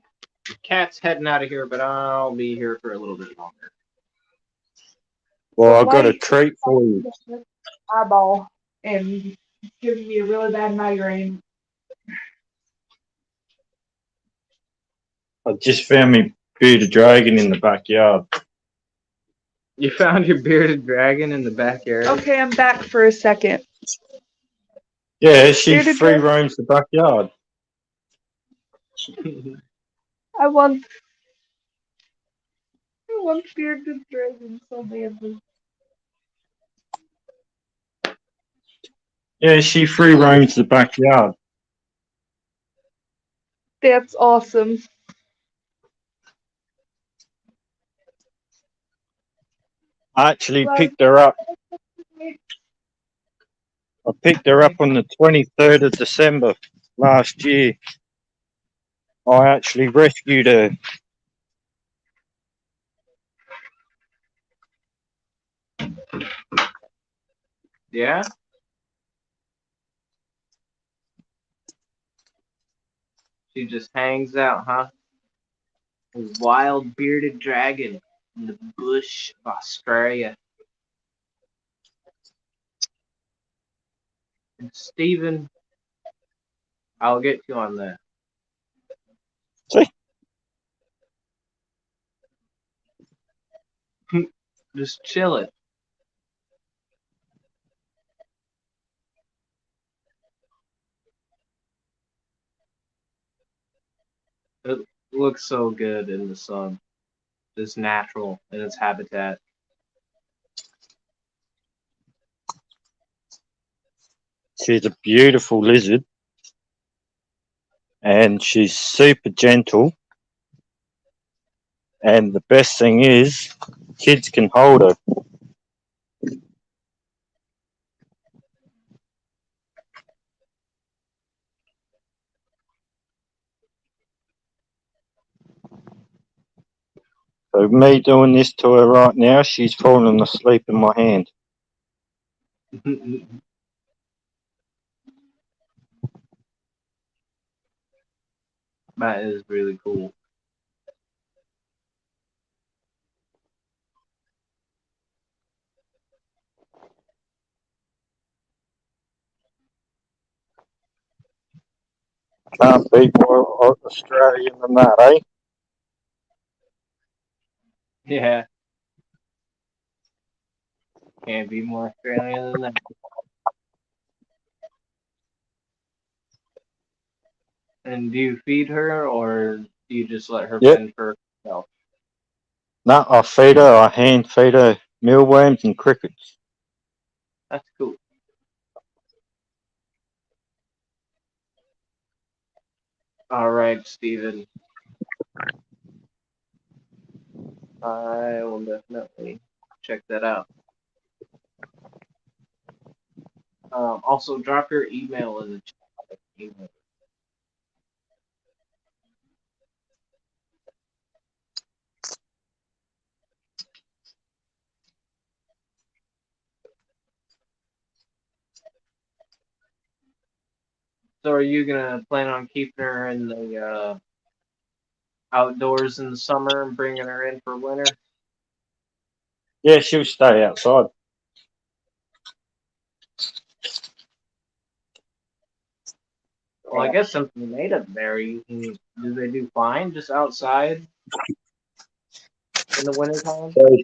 Cat's heading out of here, but I'll be here for a little bit longer. Well, The I've got a light treat for you. eyeball and it's giving me a really bad migraine. I just found me bearded dragon in the backyard. You found your bearded dragon in the backyard. Okay, I'm back for a second. Yeah, she Bearded free dragon. roams the backyard. I want bearded dragon so badly. Yeah, she free roams the backyard. That's awesome. I actually Well, picked her up. I picked her up on the 23rd of December last year. I actually rescued her. Yeah? She just hangs out, huh? A wild bearded dragon in the bush of Australia. And Steven, I'll get you on that. See? Just chill it. It looks so good in the sun. It's natural in its habitat. She's a beautiful lizard and she's super gentle. And the best thing is, kids can hold her. So me doing this to her right now, she's falling asleep in my hand. That is really cool. Can't be more Australian than that, eh? Yeah, can't be more Australian than that. And do you feed her, or do you just let her Yep. fend for herself? No, I feed her, I hand feed her mealworms and crickets. That's cool. All right, Steven. I will definitely check that out. Also, drop your email in the chat. Email. So, are you gonna plan on keeping her in the outdoors in the summer and bringing her in for winter? Yeah, she'll stay outside. Well, I guess something made up there. Do they do fine just outside in the wintertime? So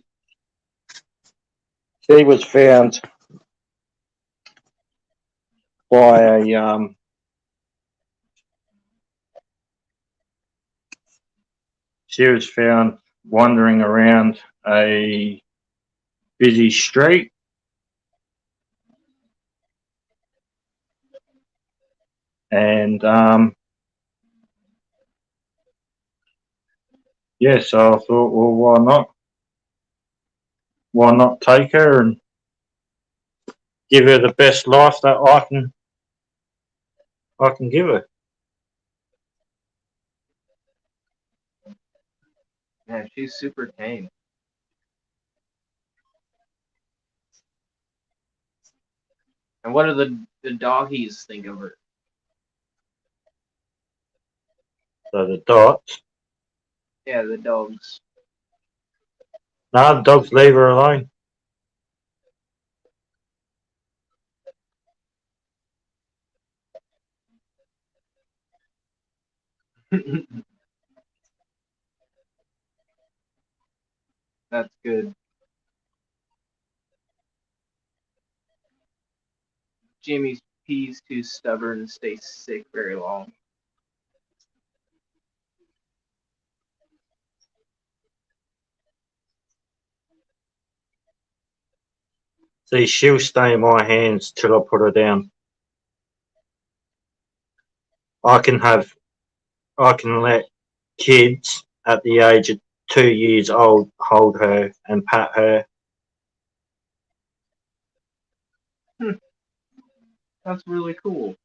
she was found by a she was found wandering around a busy street, and yeah, so I thought, well, why not? Why not take her and give her the best life that I can give her? Yeah, she's super tame. And what do the doggies think of her? So the dots. Yeah, the dogs. No, the dogs leave her alone. That's good. Jimmy P's too stubborn to stay sick very long. See, she'll stay in my hands till I put her down. I can have, I can let kids at the age of 2 years old hold her and pat her. That's really cool.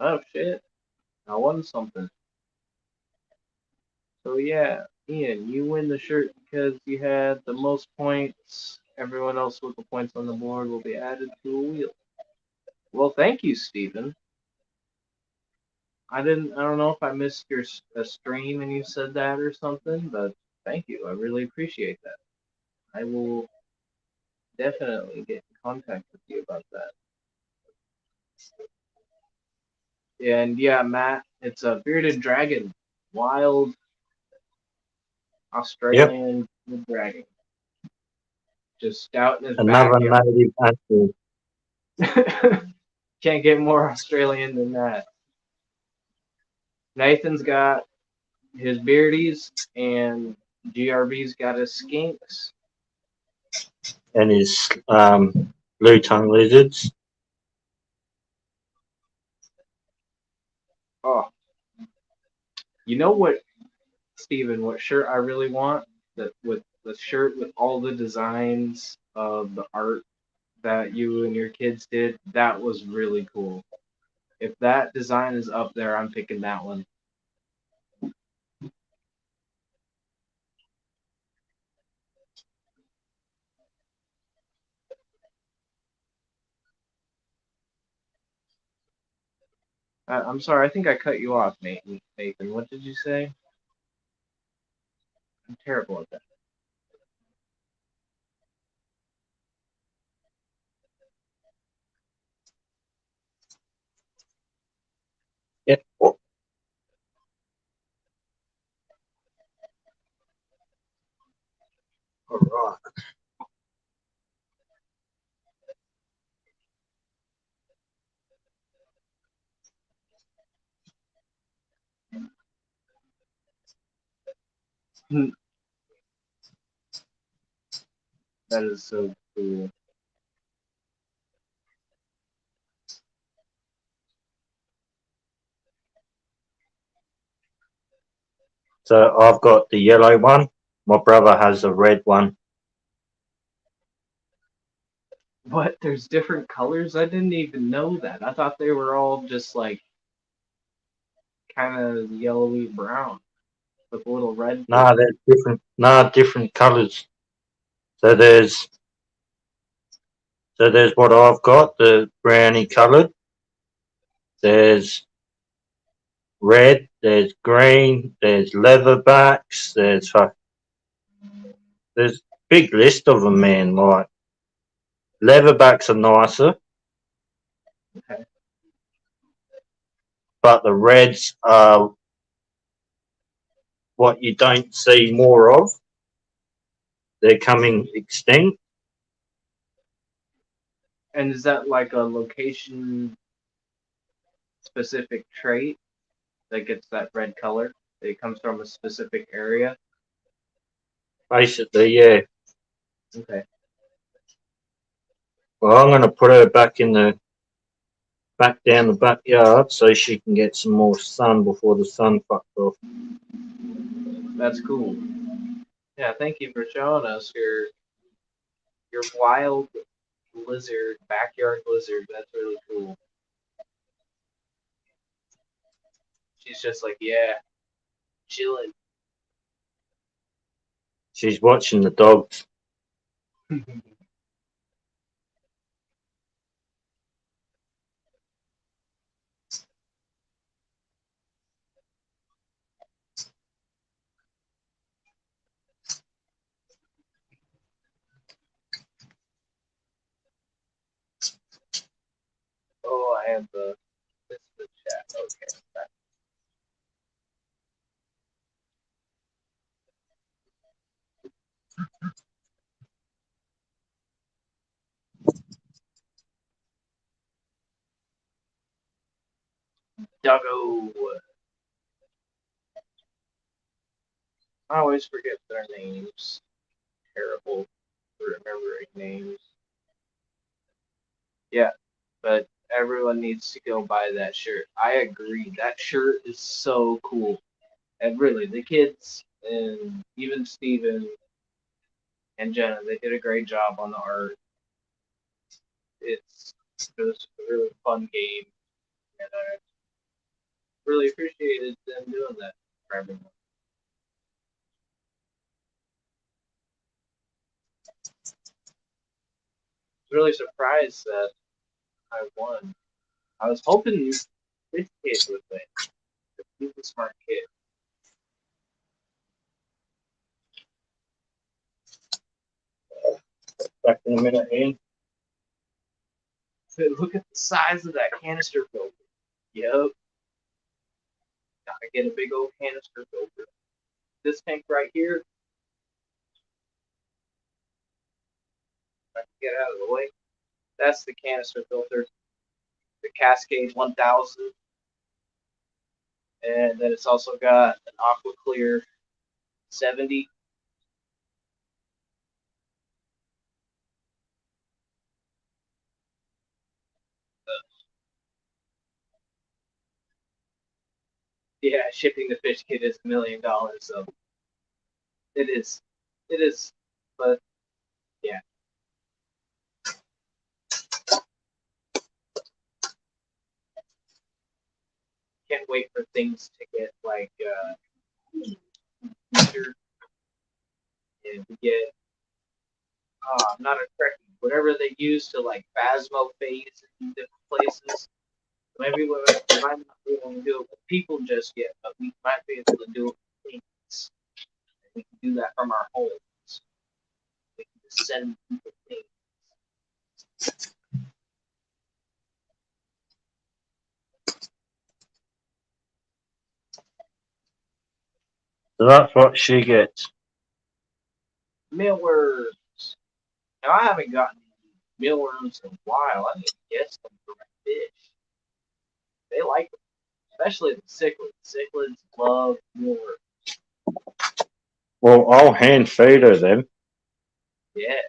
Oh shit, I won something. So yeah, Ian, you win the shirt because you had the most points. Everyone else with the points on the board will be added to a wheel. Well, thank you, Stephen. I don't know if I missed your stream and you said that or something, but thank you. I really appreciate that. I will definitely get in contact with you about that. And yeah, Matt, it's a bearded dragon, wild Yep, Australian dragon, just out in his another backyard. native animal. Can't get more Australian than that. Nathan's got his beardies, and GRB's got his skinks. And his blue tongue lizards. Oh, you know what, Steven, what shirt I really want? That with the shirt with all the designs of the art that you and your kids did. That was really cool. If that design is up there, I'm picking that one. I'm sorry, I think I cut you off, Nathan. Nathan, what did you say? I'm terrible at that. Yeah. All right. That is so cool. So I've got the yellow one. My brother has a red one. What? There's different colors? I didn't even know that. I thought they were all just like kind of yellowy brown with a little red. Nah, they're different. Nah, different colours. So there's what I've got, the brownie coloured. There's red. There's green. There's leatherbacks. There's big list of them, man. Like leatherbacks are nicer, Okay. but the reds are what you don't see more of. They're coming extinct. And is that like a location specific trait that gets that red color? It comes from a specific area? Basically, yeah. Okay. Well, I'm going to put her back down the backyard so she can get some more sun before the sun fucks off. That's cool. Yeah, thank you for showing us your wild lizard, backyard lizard. That's really cool. She's just like, yeah, chilling. She's watching the dogs. Oh, I have the chat. Okay. Doggo. I always forget their names. Terrible for remembering names. Yeah, but everyone needs to go buy that shirt. I agree. That shirt is so cool. And really, the kids and even Steven and Jenna, they did a great job on the art. It was a really fun game, and I really appreciated them doing that for everyone. I was really surprised that I won. I was hoping this kid would win. He's a smart kid. Back in a minute, Ian. So look at the size of that canister filter. Yep. Gotta get a big old canister filter. This tank right here, if I can get out of the way. That's the canister filter. The Cascade 1000. And then it's also got an Aqua Clear 70. Yeah, shipping the fish kit is $1 million, so it is. It is. But yeah. can't wait for things to get like future and to get I'm not a Trekkie. Whatever they use to like phasmo phase in different places. Maybe we might not be able to do it with people just yet, but we might be able to do it with things. We can do that from our homes. We can just send people things. So that's what she gets. Mealworms. Now I haven't gotten mealworms in a while. I need to get some for my fish. They like them, especially the cichlids. Cichlids love mealworms. Well, I'll hand feed her them. Yeah.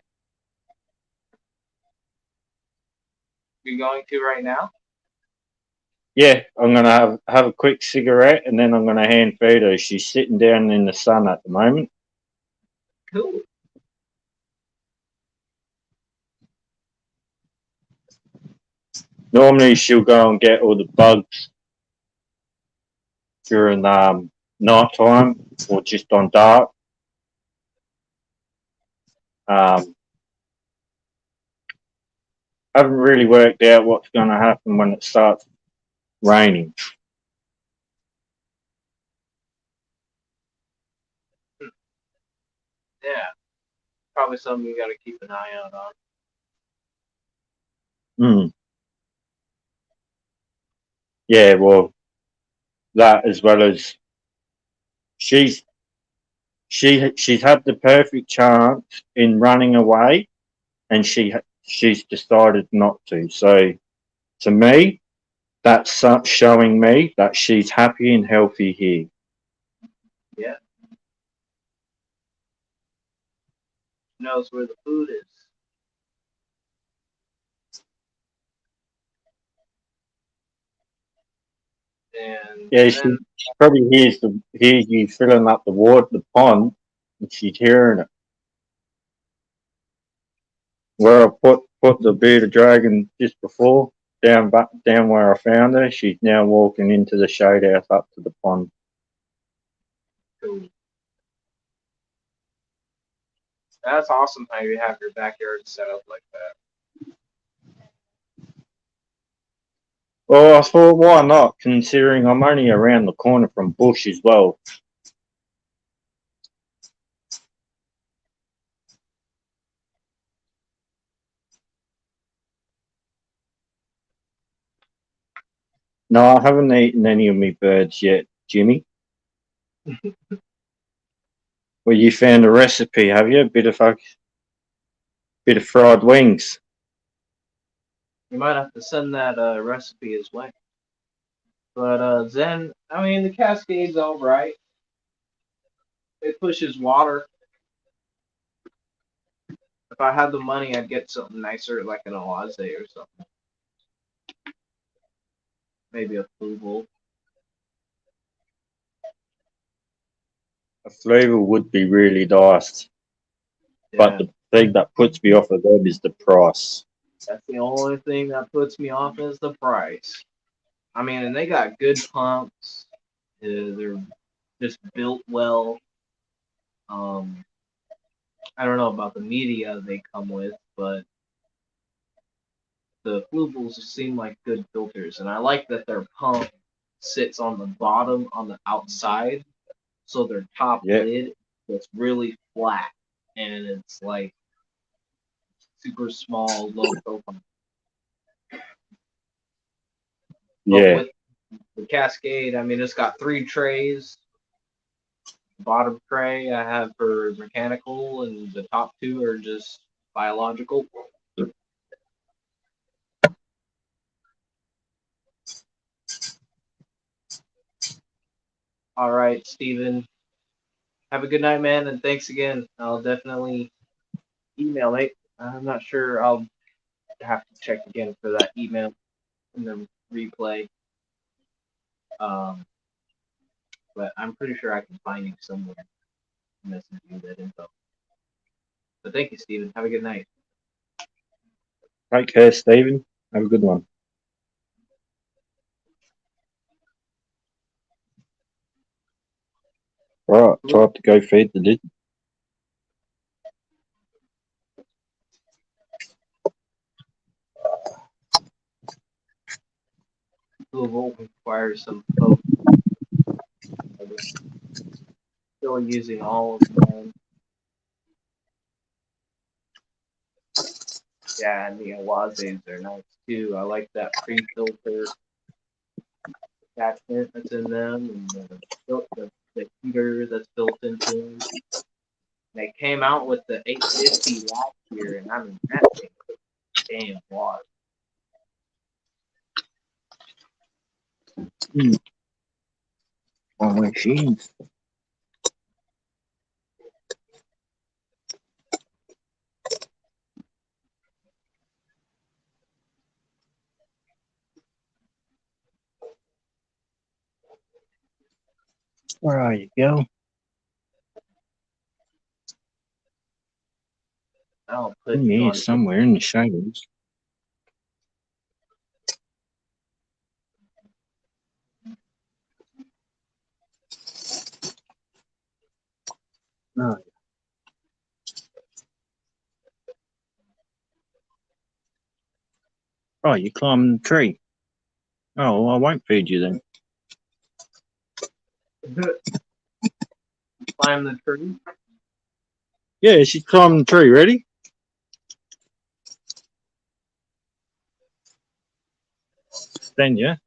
You're going to right now? Yeah, I'm gonna have a quick cigarette and then I'm gonna hand feed her. She's sitting down in the sun at the moment. Cool. Normally she'll go and get all the bugs during night time or just on dark. Haven't really worked out what's going to happen when it starts raining. Yeah. Probably something you got to keep an eye out on. Mm. Yeah, well, that as well as she's she's had the perfect chance in running away, and she's decided not to. So to me, that's showing me that she's happy and healthy here. Yeah. Knows where the food is. And Yeah, then, she probably hears you filling up the water, the pond, and she's hearing it. Where I put the bearded dragon just before down where I found her. She's now walking into the shade house up to the pond. cool. That's awesome how you have your backyard set up like that. Well, I thought, why not? Considering I'm only around the corner from bush as well. No, I haven't eaten any of my birds yet, Jimmy. Well, you found a recipe, have you? A bit of fried wings. You might have to send that recipe his way. But Zen, I mean, the Cascade's all right. It pushes water. If I had the money, I'd get something nicer, like an Oase or something. Maybe a Fluval. A flavour would be really nice, but Yeah, the thing that puts me off of them is the price. that's the only thing that puts me off is the price. I mean, and they got good pumps. They're just built well. Um, I don't know about the media they come with, but the Fluvals seem like good filters, and I like that their pump sits on the bottom on the outside, so their top Yeah, lid is really flat, and it's like super small, low profile. But yeah. with the Cascade, I mean, it's got three trays. Bottom tray I have for mechanical, and the top two are just biological. All right, Steven. Have a good night, man, and thanks again. I'll definitely email it. I'm not sure. I'll have to check again for that email in the replay. Um, but I'm pretty sure I can find you somewhere. Message you that info. But thank you, Steven. Have a good night. Take care, Stephen. Have a good one. Right, so I have to go feed the lizard. Louisville requires some folks still using all of them. Yeah, and the Awazes are nice too. I like that pre-filter attachment that's in them, and the heater that's built into them. They came out with the 850 last year, and I mean that thing was damn water. Oh, machines. Where are you, girl? I'll put In you here on. somewhere in the shadows. No. Oh, you climbing the tree. Oh, well, I won't feed you then. Climb the tree. Yeah, she's climbing the tree. Ready? Then, yeah.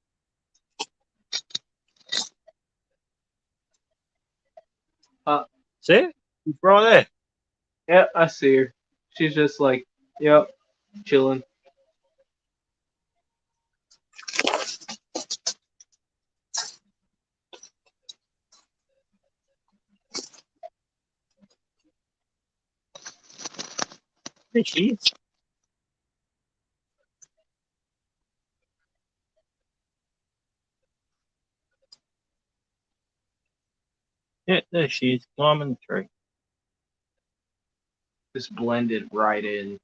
See it? She's right there. Yep, I see her. She's just like, yep, chilling. There she is. Yeah, there she is, climbing the tree. Just blended right in.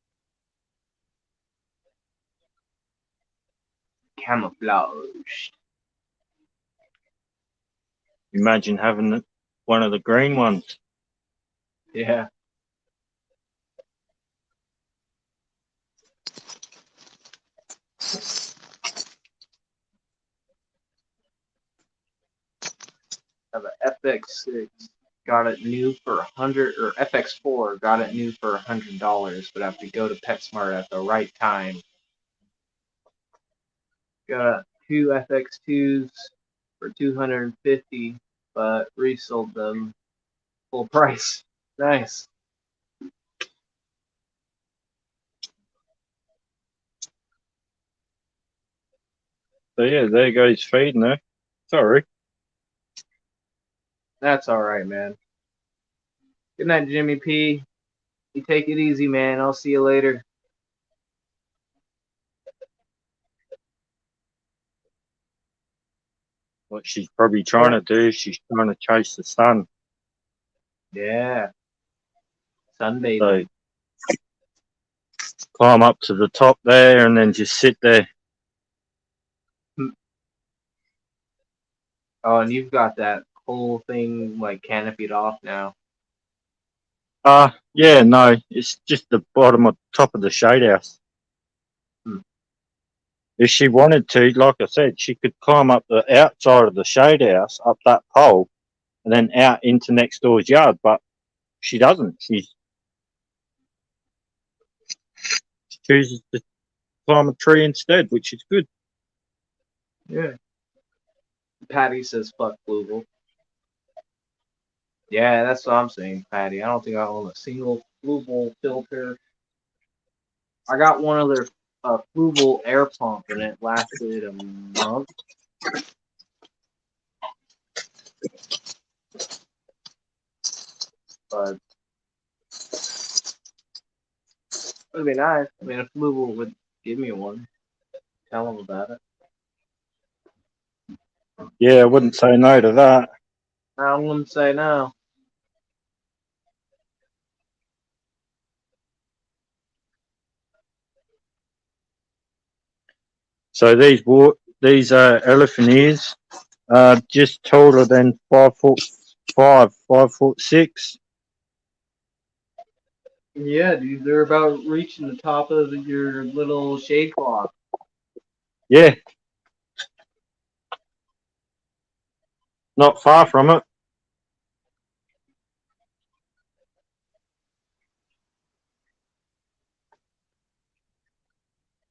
Camouflaged. Imagine having one of the green ones. Yeah. Have an FX6. Got it new for $100, or FX4 got it new for $100, but I have to go to PetSmart at the right time. Got two FX2s for $250, but resold them full price. Nice. So yeah, there goes feeding her. Sorry. That's all right, man. Good night, Jimmy P. You take it easy, man. I'll see you later. What she's probably trying to do is she's trying to chase the sun. Yeah. Sunbathing. So climb up to the top there and then just sit there. Oh, and you've got that whole thing like canopied off now. Yeah, no, it's just the bottom of top of the shade house. If she wanted to, like I said, she could climb up the outside of the shade house, up that pole, and then out into next door's yard, but she doesn't. She chooses to climb a tree instead, which is good. Yeah. Patty says fuck Flugel. Yeah, that's what I'm saying, Patty. I don't think I own a single Flugel filter. I got one of their Flugel air pump, and it lasted a month. But it would be nice. I mean, if Flugel would give me one, tell them about it. Yeah, I wouldn't say no to that. I wouldn't say no. So these elephant ears are just taller than 5 foot 5'6". Yeah, dude, they're about reaching the top of your little shade cloth. Yeah, not far from it.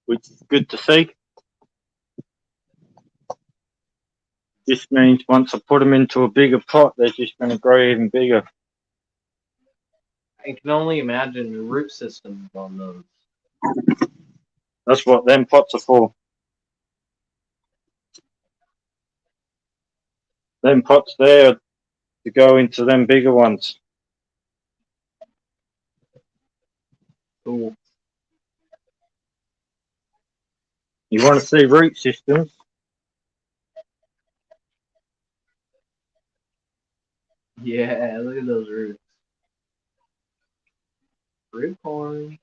Which is good to see. This means once I put them into a bigger pot, they're just going to grow even bigger. I can only imagine the root systems on those. That's what them pots are for. Them pots there to go into them bigger ones. Cool. You want to see root systems? Yeah, look at those roots. Root corn.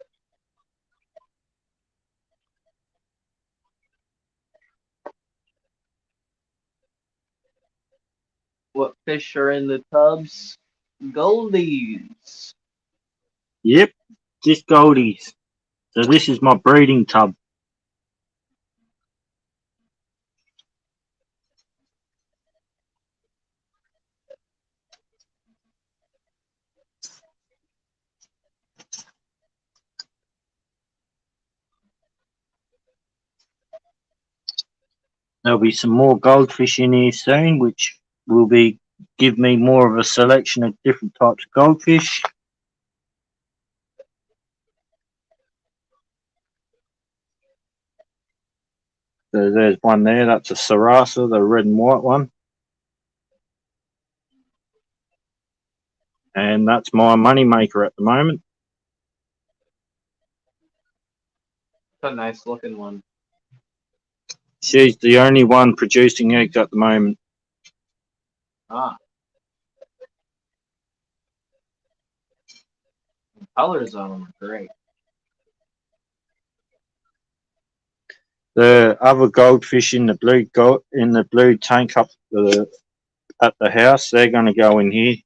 What fish are in the tubs? Goldies. Yep, just goldies. So this is my breeding tub. There'll be some more goldfish in here soon, which will be give me more of a selection of different types of goldfish. So there's one there, that's a Sarasa, the red and white one. And that's my money maker at the moment. That's a nice looking one. She's the only one producing eggs at the moment. Ah. The colors on them are great. The other goldfish in the blue tank up at the house, they're going to go in here.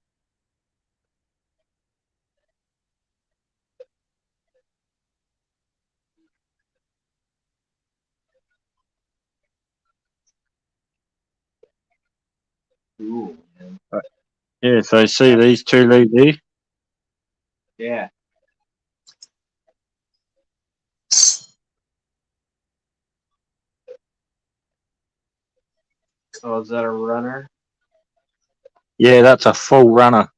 Ooh, man. Yeah, so see these two leaves here? Yeah. Oh, is that a runner? Yeah, that's a full runner.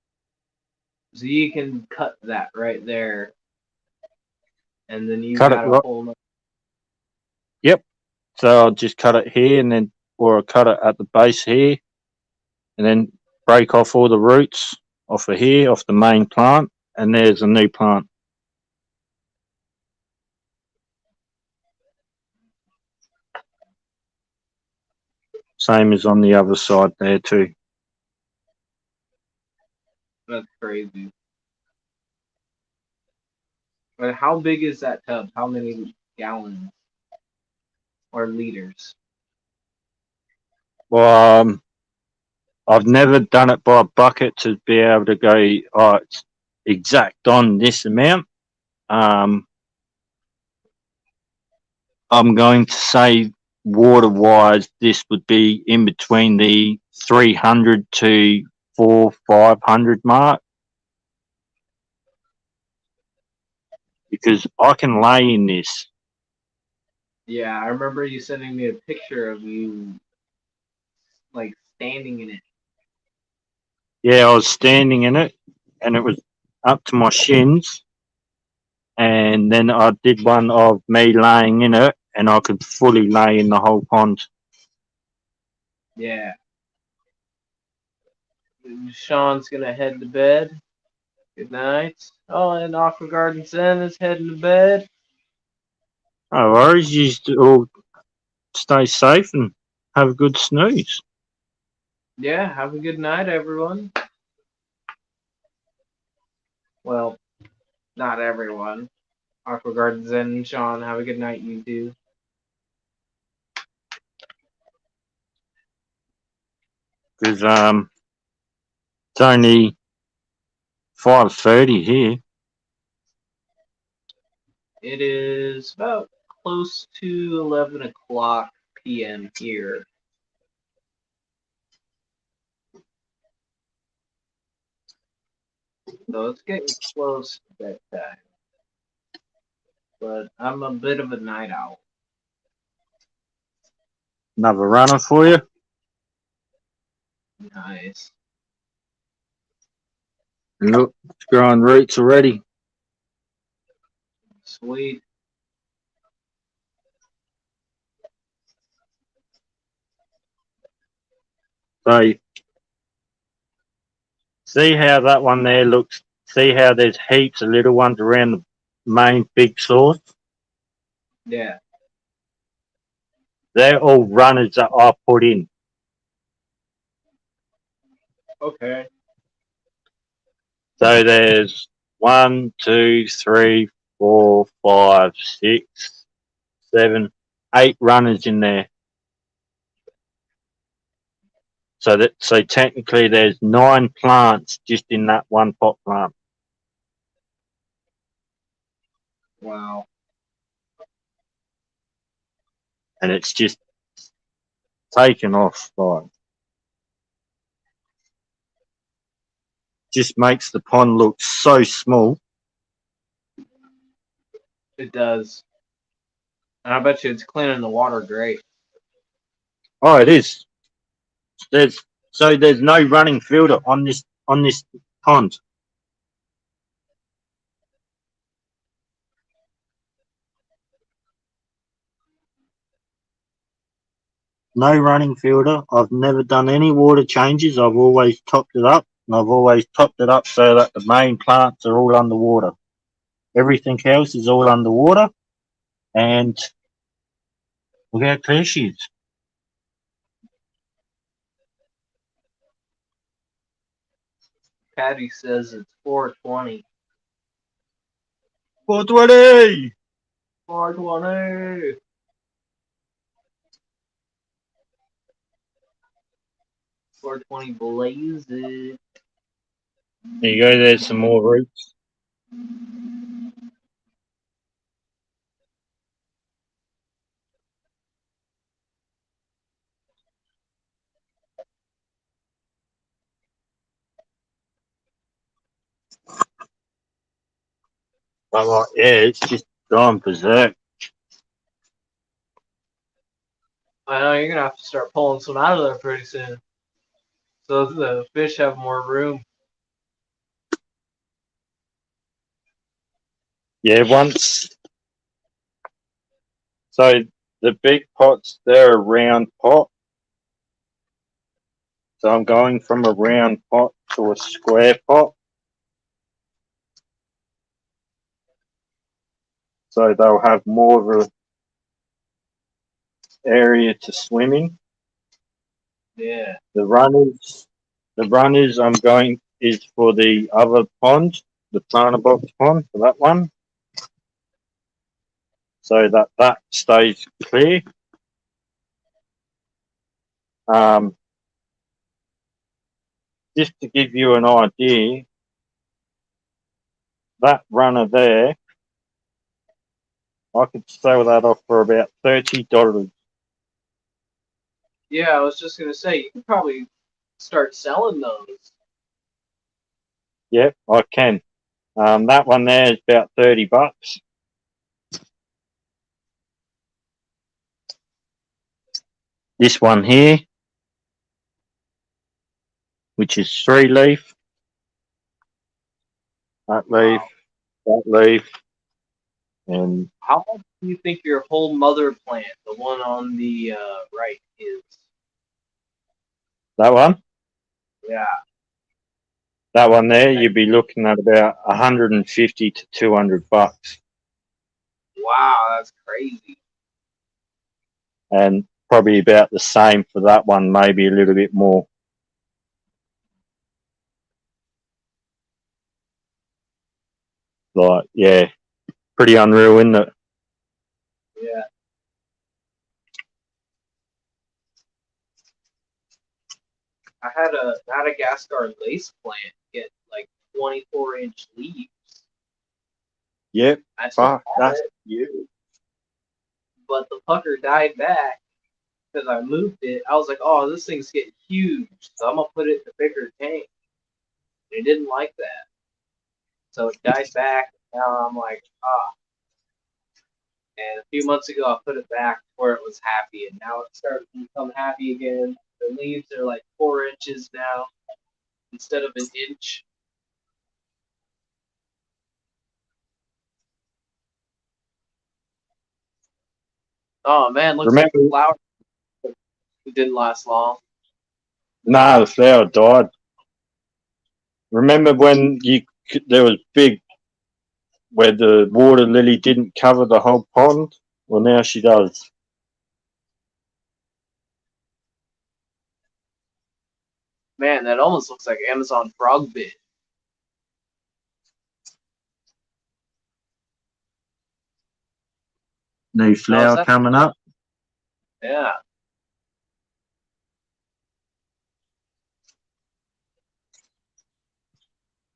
So you can cut that right there. And then you Cut it got a right. whole. Yep. So I'll just cut it here and then, or I'll cut it at the base here and then break off all the roots off of here, off the main plant. And there's a new plant. Same as on the other side there too. That's crazy. But how big is that tub? How many gallons or liters? Well, I've never done it by bucket to be able to go, oh, it's exact on this amount. I'm going to say water wise, this would be in between the 300 to 500 mark. Because I can lay in this. Yeah, I remember you sending me a picture of you like standing in it. Yeah, I was standing in it and it was up to my shins. And then I did one of me laying in it and I could fully lay in the whole pond. Yeah. Sean's gonna head to bed. Good night. Oh, and Aqua Garden Zen is heading to bed. No worries, you all stay safe and have a good snooze. Yeah, have a good night, everyone. Well, not everyone. Aqua Garden Zen and Sean, have a good night, you two. Because It's only 5:30 here. It is about close to 11 o'clock p.m. here. So it's getting close to bedtime. But I'm a bit of a night owl. Another runner for you. Nice. Look, it's growing roots already. Sweet. So, see how that one there looks? See how there's heaps of little ones around the main big source? Yeah. They're all runners that I put in. Okay. So there's 1, 2, 3, 4, 5, 6, 7, 8 runners in there. So technically there's 9 plants just in that one pot plant. Wow. And it's just taken off, like, just makes the pond look so small. It does. And I bet you it's cleaning the water great. Oh, it is. There's no running filter on this pond. No running filter. I've never done any water changes. I've always topped it up, and I've always topped it up so that the main plants are all underwater. Everything else is all underwater, and look how clear she is. Patty says it's 4:20. 420! 4:20. 4:20 blaze it. There you go. There's some more roots. But like, yeah, it's just gone berserk. I know you're gonna have to start pulling some out of there pretty soon. So the fish have more room. Yeah, once. So the big pots, they're a round pot. So I'm going from a round pot to a square pot. So they'll have more of a area to swim in. Yeah. The runners I'm going is for the other pond, the planter box pond, for that one. So that stays clear. Just to give you an idea, that runner there, I could sell that off for about $30. Yeah, I was just gonna say you could probably start selling those. Yep, I can. That one there is about $30. This one here, which is 3 leaf, that leaf, that leaf, and How much do you think your whole mother plant, the one on the right, is? that one. Yeah. That one there, you'd be looking at about 150 to $200, Wow, that's crazy. and probably about the same for that one, maybe a little bit more. Like, yeah, pretty unreal, isn't it? Yeah. I had a Madagascar lace plant get like 24-inch leaves. Yep. I still Fuck, have that's it, you. but the fucker died back because I moved it. I was like, oh, this thing's getting huge, so I'm gonna put it in a bigger tank. And it didn't like that, so it died back. Now I'm like, ah. And a few months ago, I put it back where it was happy, and now it's starting to become happy again. The leaves are like 4 inches now instead of an inch. Oh man, looks like Remember? the flower didn't last long. Nah, the flower died. Remember when there was big where the water lily didn't cover the whole pond? Well, now she does. Man, that almost looks like Amazon frog bit. New How's flower that? coming up. Yeah.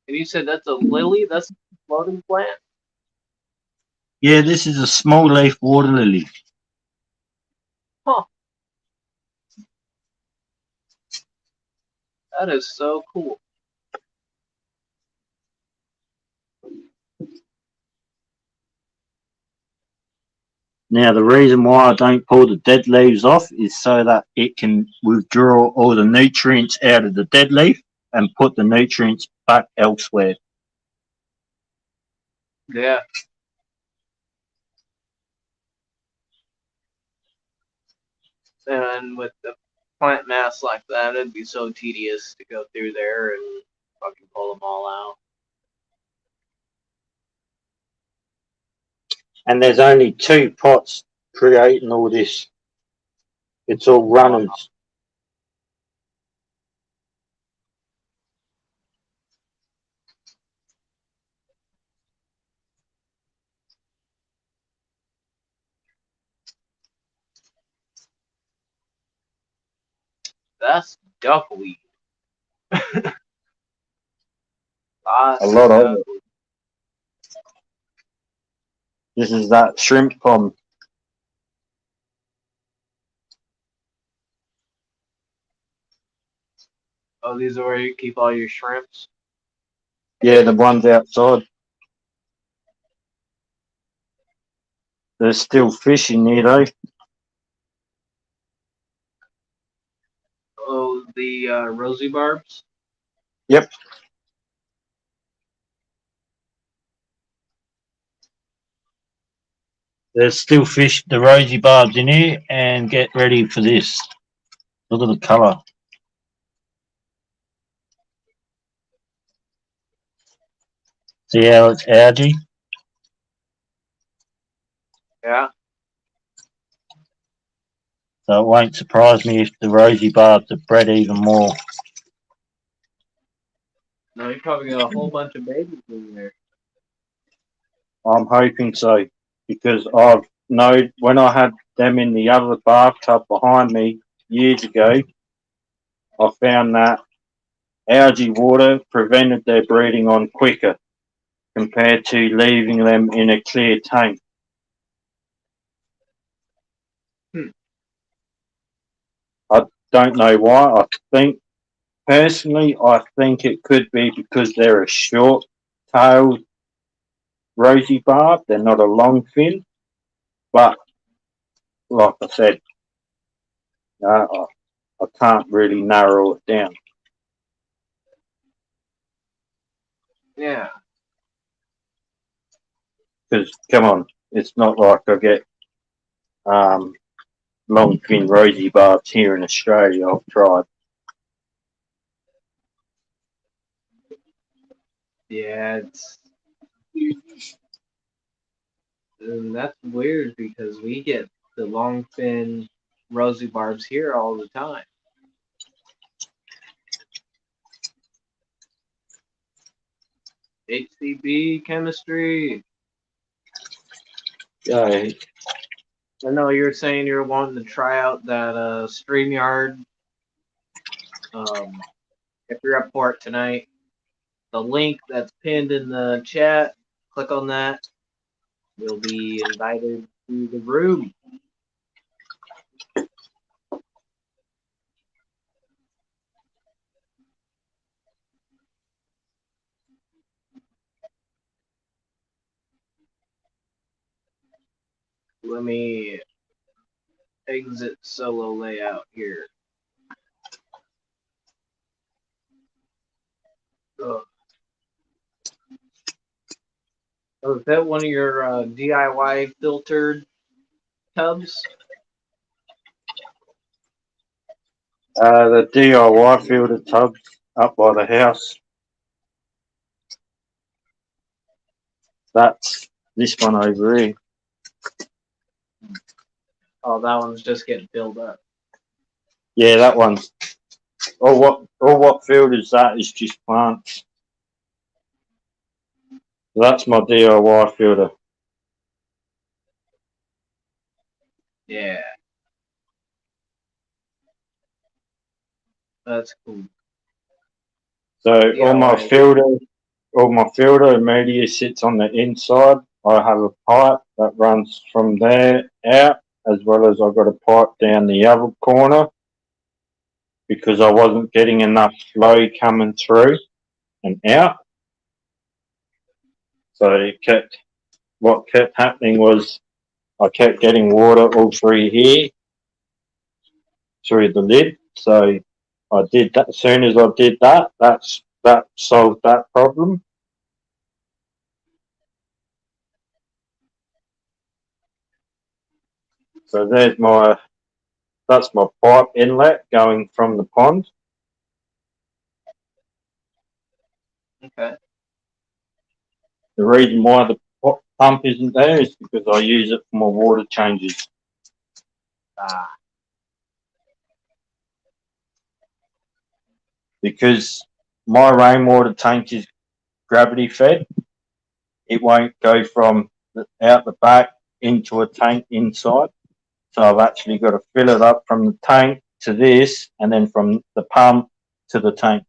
And you said that's a lily? That's a floating plant? Yeah, this is a small leaf water lily. Huh. That is so cool. Now, the reason why I don't pull the dead leaves off is so that it can withdraw all the nutrients out of the dead leaf and put the nutrients back elsewhere. Yeah. And with the plant mass like that, it'd be so tedious to go through there and fucking pull them all out. And there's only 2 pots creating all this. It's all Wow. runners. That's duckweed. A Lots lot of of it. duckweed. This is that shrimp pond. Oh, these are where you keep all your shrimps? Yeah, the ones outside. There's still fish in there though. Oh, the rosy barbs? Yep. There's still fish, the rosy barbs in here, and get ready for this. Look at the colour. See how it's algae? Yeah. So it won't surprise me if the rosy barbs are bred even more. No, you probably got a whole bunch of babies in there. I'm hoping so, because I've known when I had them in the other bathtub behind me years ago, I found that algae water prevented their breeding on quicker compared to leaving them in a clear tank. Hmm. I don't know why. I think it could be because they're a short-tailed rosy barb. They're not a long fin, but like I said, I can't really narrow it down. Yeah. Because come on, it's not like I get um, long fin rosy barbs here in Australia. I've tried. Yeah, that's weird because we get the long fin rosy barbs here all the time. HCB chemistry. Yeah, I know you're saying you're wanting to try out that StreamYard If you're up for it tonight, the link that's pinned in the chat, click on that. You'll be invited to the room. Let me exit solo layout here. Ugh. Oh, is that one of your DIY filtered tubs? The DIY filter tubs up by the house. That's this one over here. Oh, that one's just getting filled up. Yeah, that one's. All what filters that is just plants. That's my DIY filter. Yeah. That's cool. So DIY. all my filter media sits on the inside. I have a pipe that runs from there out, as well as I've got a pipe down the other corner because I wasn't getting enough flow coming through and out. So what kept happening was I kept getting water all through here, through the lid. So I did that. As soon as I did that, that solved that problem. So that's my pipe inlet going from the pond. Okay. The reason why the pump isn't there is because I use it for my water changes. Ah. Because my rainwater tank is gravity fed, it won't go from out the back into a tank inside. So I've actually got to fill it up from the tank to this, and then from the pump to the tank.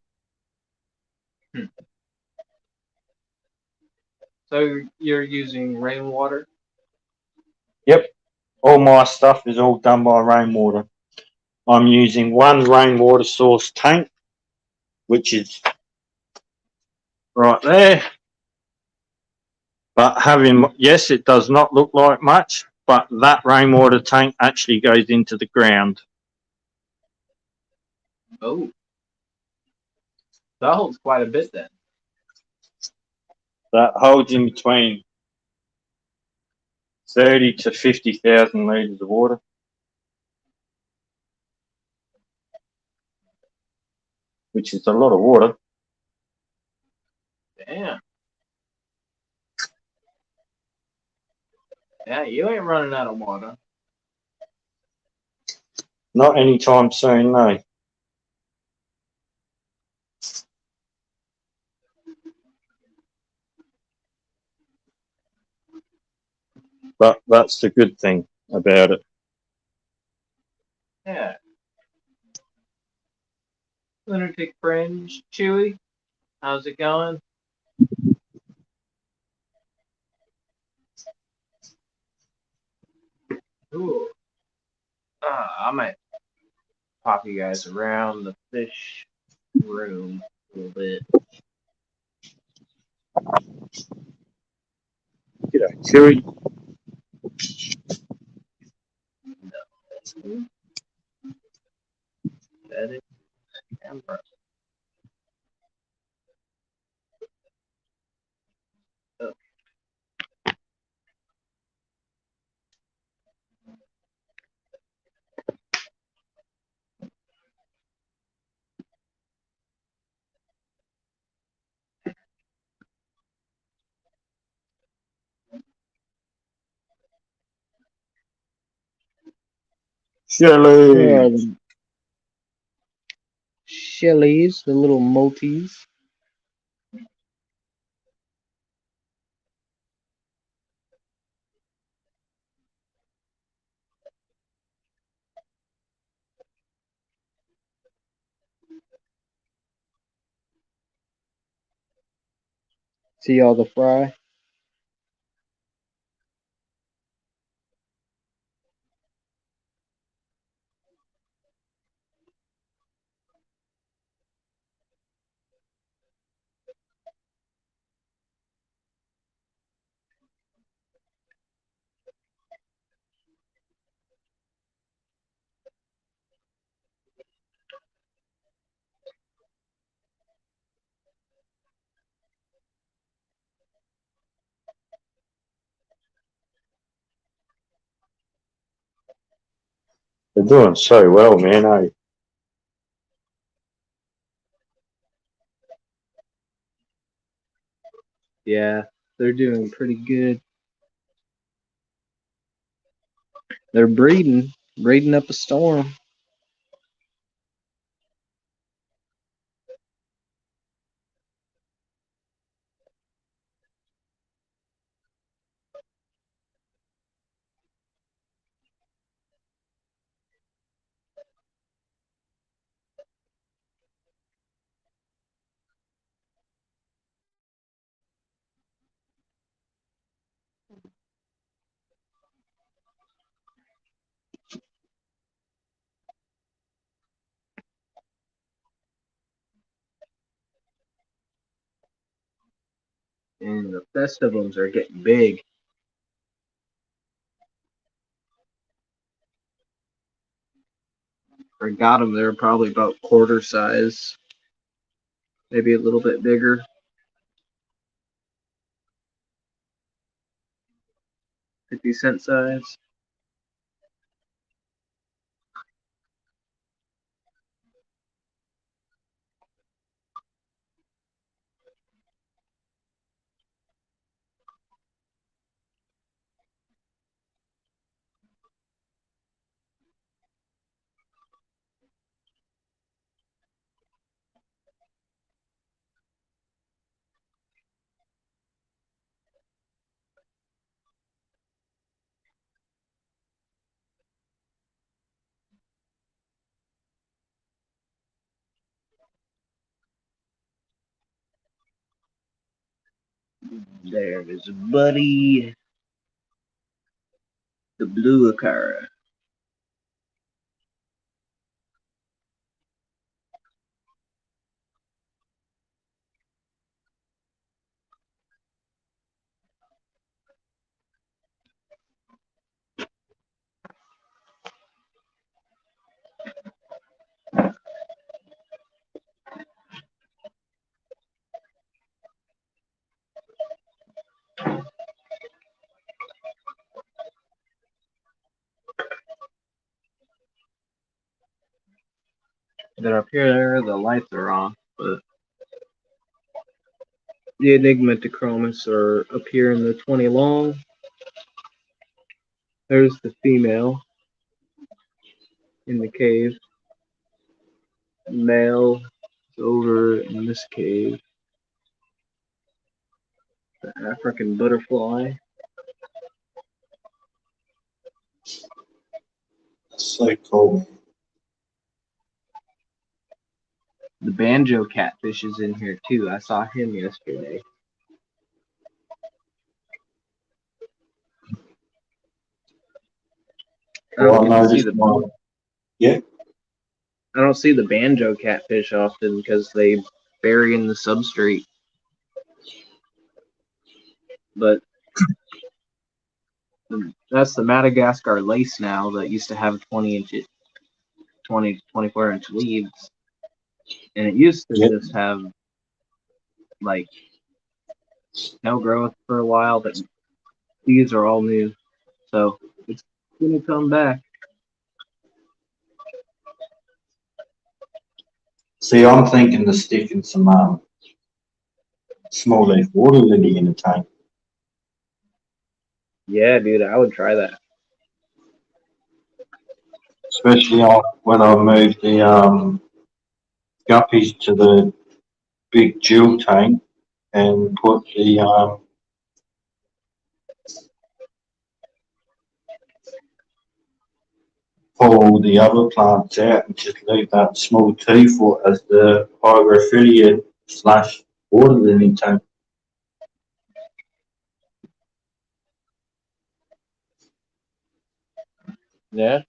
So you're using rainwater? Yep, all my stuff is all done by rainwater. I'm using one rainwater source tank, which is right there. But yes, it does not look like much, but that rainwater tank actually goes into the ground. Oh. That holds quite a bit then. That holds in between 30 to 50,000 litres of water. Which is a lot of water. Damn. Yeah, you ain't running out of water. Not anytime soon, no. But that's the good thing about it. Yeah. Lunatic Fringe, Chewy, how's it going? Ooh. I might pop you guys around the fish room a little bit. G'day, Chewy. Edit camera. Oh. Shelly. Shellies, the little multies. See all the fry? They're doing so well, man. Yeah, they're doing pretty good. They're breeding up a storm. And the festivals are getting big. I got them. They're probably about quarter size, maybe a little bit bigger. 50-cent size. There is Buddy, the blue Akara. Then up here, the lights are off, but the Enigma Chromis are up here in the 20 long. There's the female in the cave. Male is over in this cave. The African butterfly. So cool. The Banjo Catfish is in here too. I saw him yesterday. I Well, don't I get to see noticed one. Yeah. I don't see the Banjo Catfish often because they bury in the substrate. But that's the Madagascar lace now that used to have 20 to 24-inch leaves. And it used to just have like no growth for a while, but these are all new. So it's gonna come back. See, I'm thinking of sticking some small leaf water lily in a tank. Yeah, dude, I would try that. Especially when I move the guppies to the big jewel tank and put the pull all the other plants out and just leave that small tea for as the hygrophilia / water lily tank. Yeah.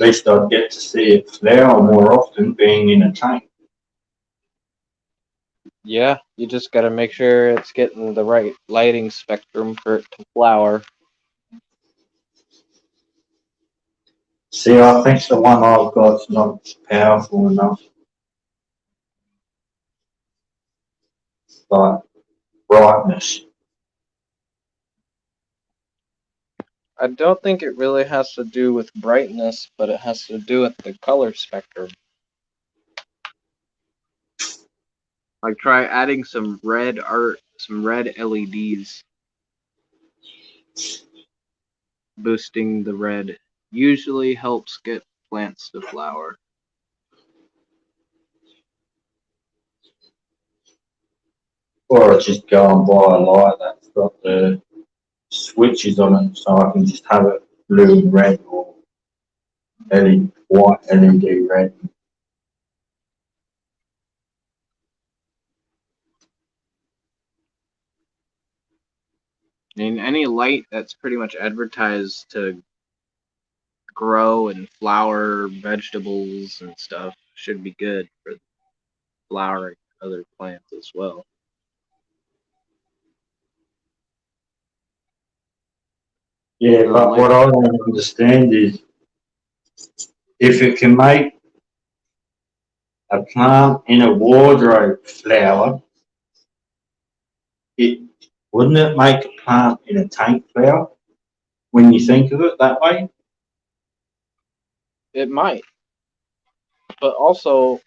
At least I'd get to see it flower more often being in a tank. Yeah, you just got to make sure it's getting the right lighting spectrum for it to flower. See, I think the one I've got's not powerful enough. Like brightness. I don't think it really has to do with brightness, but it has to do with the color spectrum. Like try adding some red LEDs, boosting the red. Usually helps get plants to flower. Or I just go and buy a light that's got the switches on it so I can just have it blue and red or LED, white LED red. I mean, any light that's pretty much advertised to grow and flower vegetables and stuff should be good for flowering other plants as well. Yeah, but what I don't understand is if it can make a plant in a wardrobe flower, it wouldn't it make a plant in a tank flower when you think of it that way? It might, but also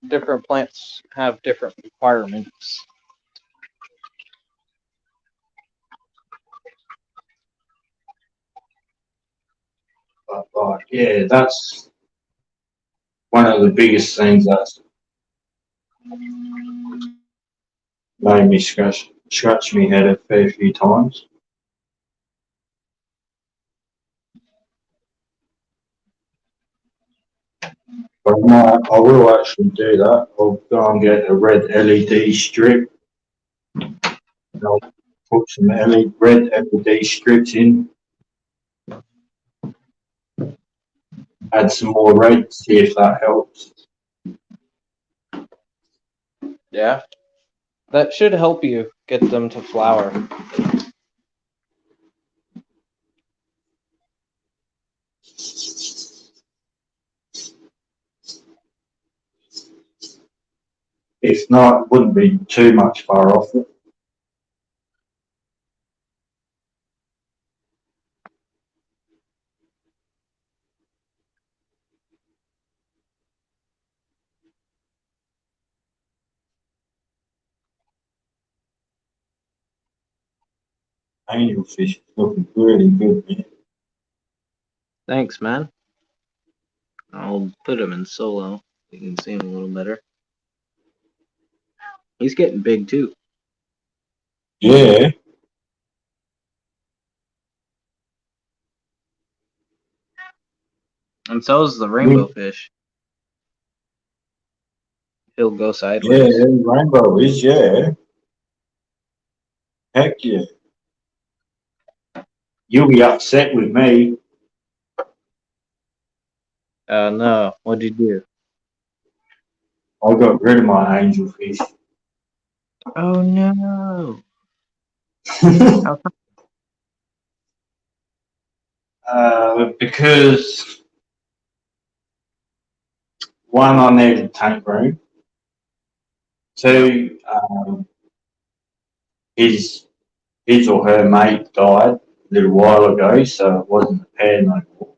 different plants have different requirements. But like, yeah, that's one of the biggest things that's made me scratch me head a fair few times. But no, I will actually do that. I'll go and get a red LED strip. And I'll put some red LED strips in, add some more red, see if that helps. Yeah, that should help you get them to flower. If not, it wouldn't be too much far off it. Angelfish is looking really good, man. Thanks, man. I'll put him in solo. You can see him a little better. He's getting big too. Yeah, And so is the rainbow fish. He'll go yeah, sideways. rainbow is, yeah. Heck yeah. You'll be upset with me. No. What'd you do? I got rid of my angelfish. Oh no. How come? Because one, I needed tank room. Two, his or her mate died a little while ago, so it wasn't a pair no more.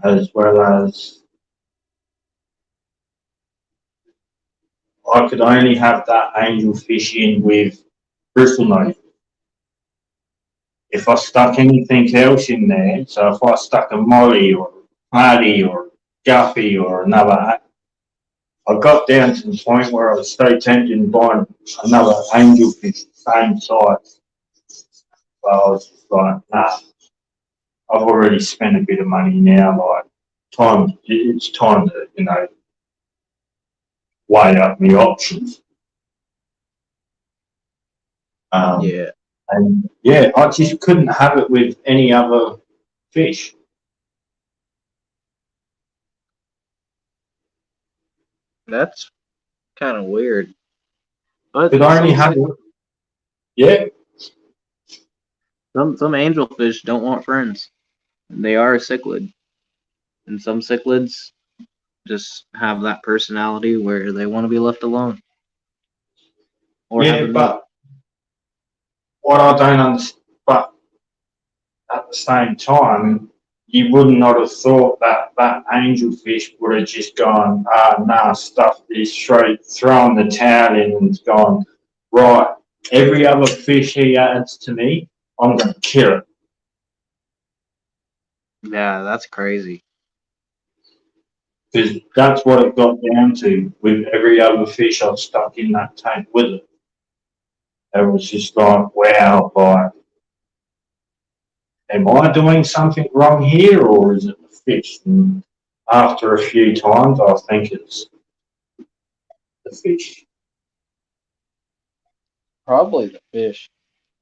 As well as I could only have that angelfish in with bristle nose. If I stuck anything else in there, so if I stuck a molly or paddy or guppy or another, I got down to the point where I was so tempted to buy another angelfish same size. But I was just like, nah, I've already spent a bit of money now, like it's time to, weigh up the options. Yeah, And yeah, I just couldn't have it with any other fish. that's kind of weird. But Could only have it. Yeah, some angelfish don't want friends. They are a cichlid, and some cichlids just have that personality where they want to be left alone or have yeah, a mate. but what I don't understand, but at the same time, you would not have thought that that angelfish would have just gone, nah, stuff this, thrown the towel in and gone, right, every other fish he adds to me, I'm going to kill it. Yeah, that's crazy. Because that's what it got down to with every other fish I've stuck in that tank with it. It was just like, wow, like, am I doing something wrong here or is it the fish? And after a few times, I think it's the fish. Probably the fish.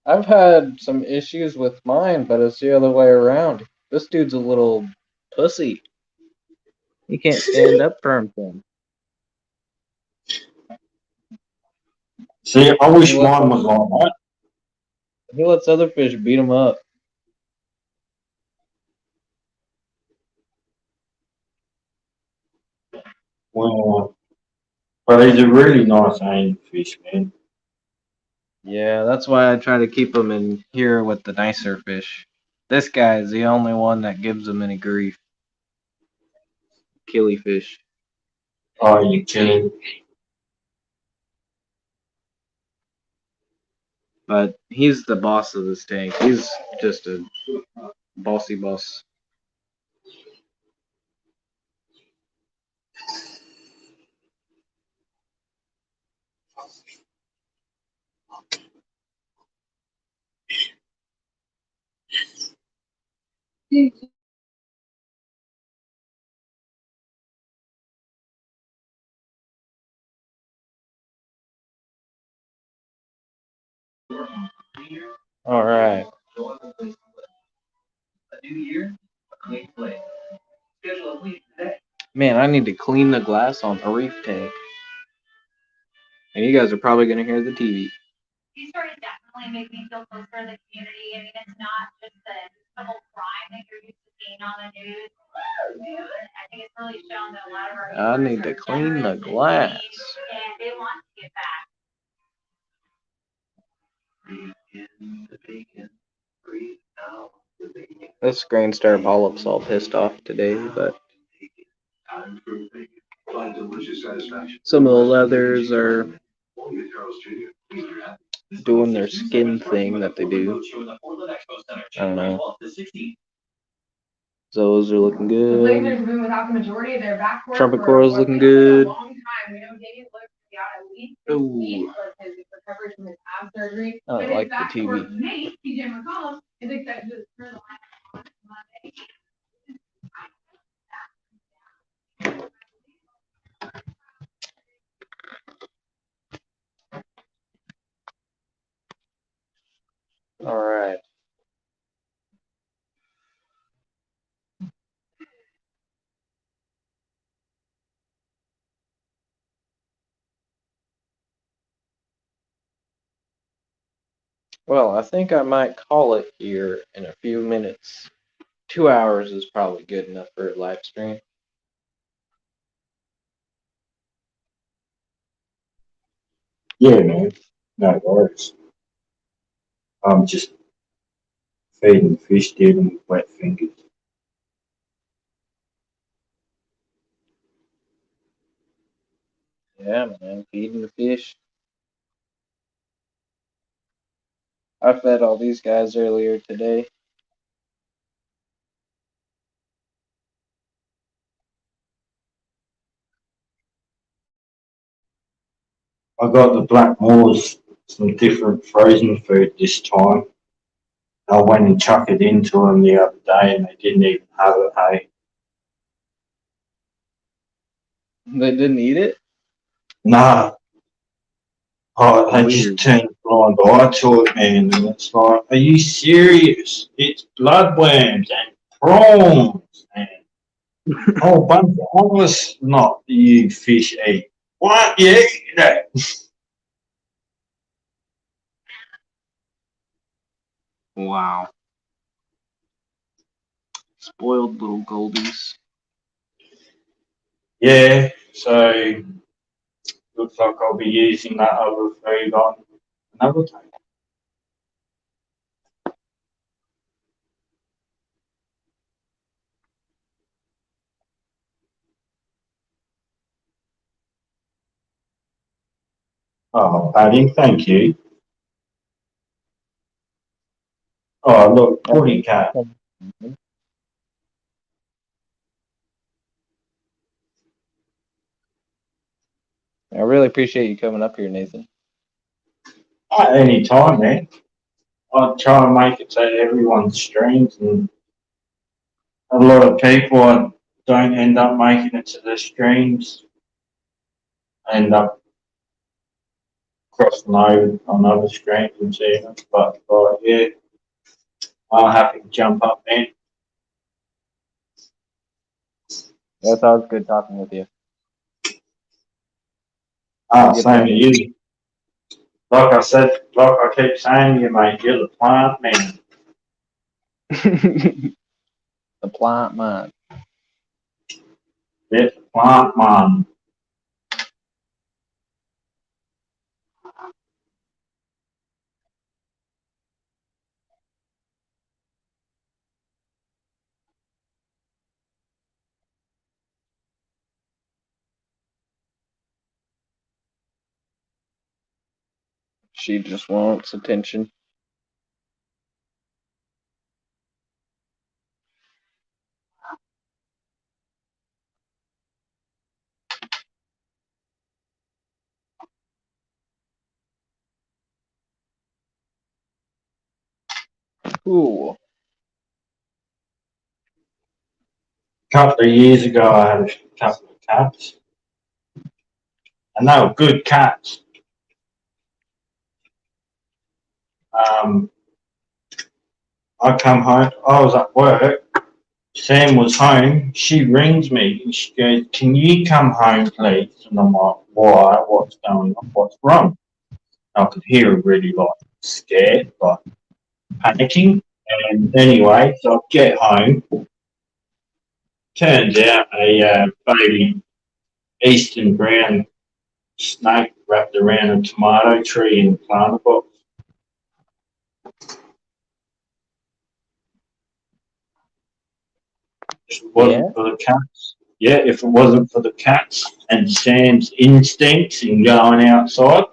I've had some issues with mine, but it's the other way around. This dude's a little pussy. He can't stand up for himself. See, I wish He lets mine was like that. he lets other fish beat him up. Well, but he's a really nice angelfish, man. Yeah, that's why I try to keep him in here with the nicer fish. This guy is the only one that gives him any grief. Killifish. Oh, you kidding? But he's the boss of this tank. He's just a bossy boss. All right. Man, I need to clean the glass on the reef tank. And you guys are probably going to hear the TV. These stories definitely make me feel closer to the community. I mean, it's not just the whole crime that you're used to seeing on the news. I think it's really shown that a lot of our I neighbors need to are clean the generous and glass. humane, and they want to give back. This grain star polyp's all pissed off today, but some of the leathers are doing their skin thing that they do. I don't know. Those are looking The good. Blazers have been without the majority of their backcourt Trumpet for coral's what looking feels like good. a long time. We know Damian Lillard could be out at least 6 Ooh. weeks with his recovery from his ab surgery. I don't But his like the backcourt TV. mate, TJ McCollum, is expected to return the line on Monday. All right. Well, I think I might call it here in a few minutes. 2 hours is probably good enough for a live stream. Yeah, man. No worries. I'm just feeding fish, dealing with wet fingers. Yeah, man, feeding the fish. I fed all these guys earlier today. I got the black moors some different frozen food this time. I went and chucked it into them the other day and they didn't even have it, hey. They didn't eat it? Nah. Oh, I just Weird. turned a blind eye to it, man. And it's like, are you serious? It's bloodworms and prawns and a whole bunch of other snot that you fish eat. What? You eat that? Wow. Spoiled little goldies. Yeah, so looks like I'll be using that other food on another time. Oh, Paddy, thank you. Oh, look, Putty Cat. I really appreciate you coming up here, Nathan. At any time, man. I try and make it so everyone streams, and a lot of people don't end up making it to the streams, end up crossing over on other streams and seeing it. But yeah, I'll have to jump up, man. It's always good talking with you. Ah, Good same to day. you. Like I said, like I keep saying to you, mate, you're the plant man. The plant man. You're the plant man. She just wants attention. Cool. A couple of years ago, I had a couple of cats, and they were good cats. Um, I come home, I was at work, Sam was home, she rings me and she goes, "Can you come home, please?" And I'm like, "Why? What's going on? What's wrong?" I could hear her really like scared, like panicking. And anyway, so I get home. Turns out a baby eastern brown snake wrapped around a tomato tree in the planter box. If it Yeah? wasn't for the cats, yeah, if it wasn't for the cats and Sam's instincts in going outside,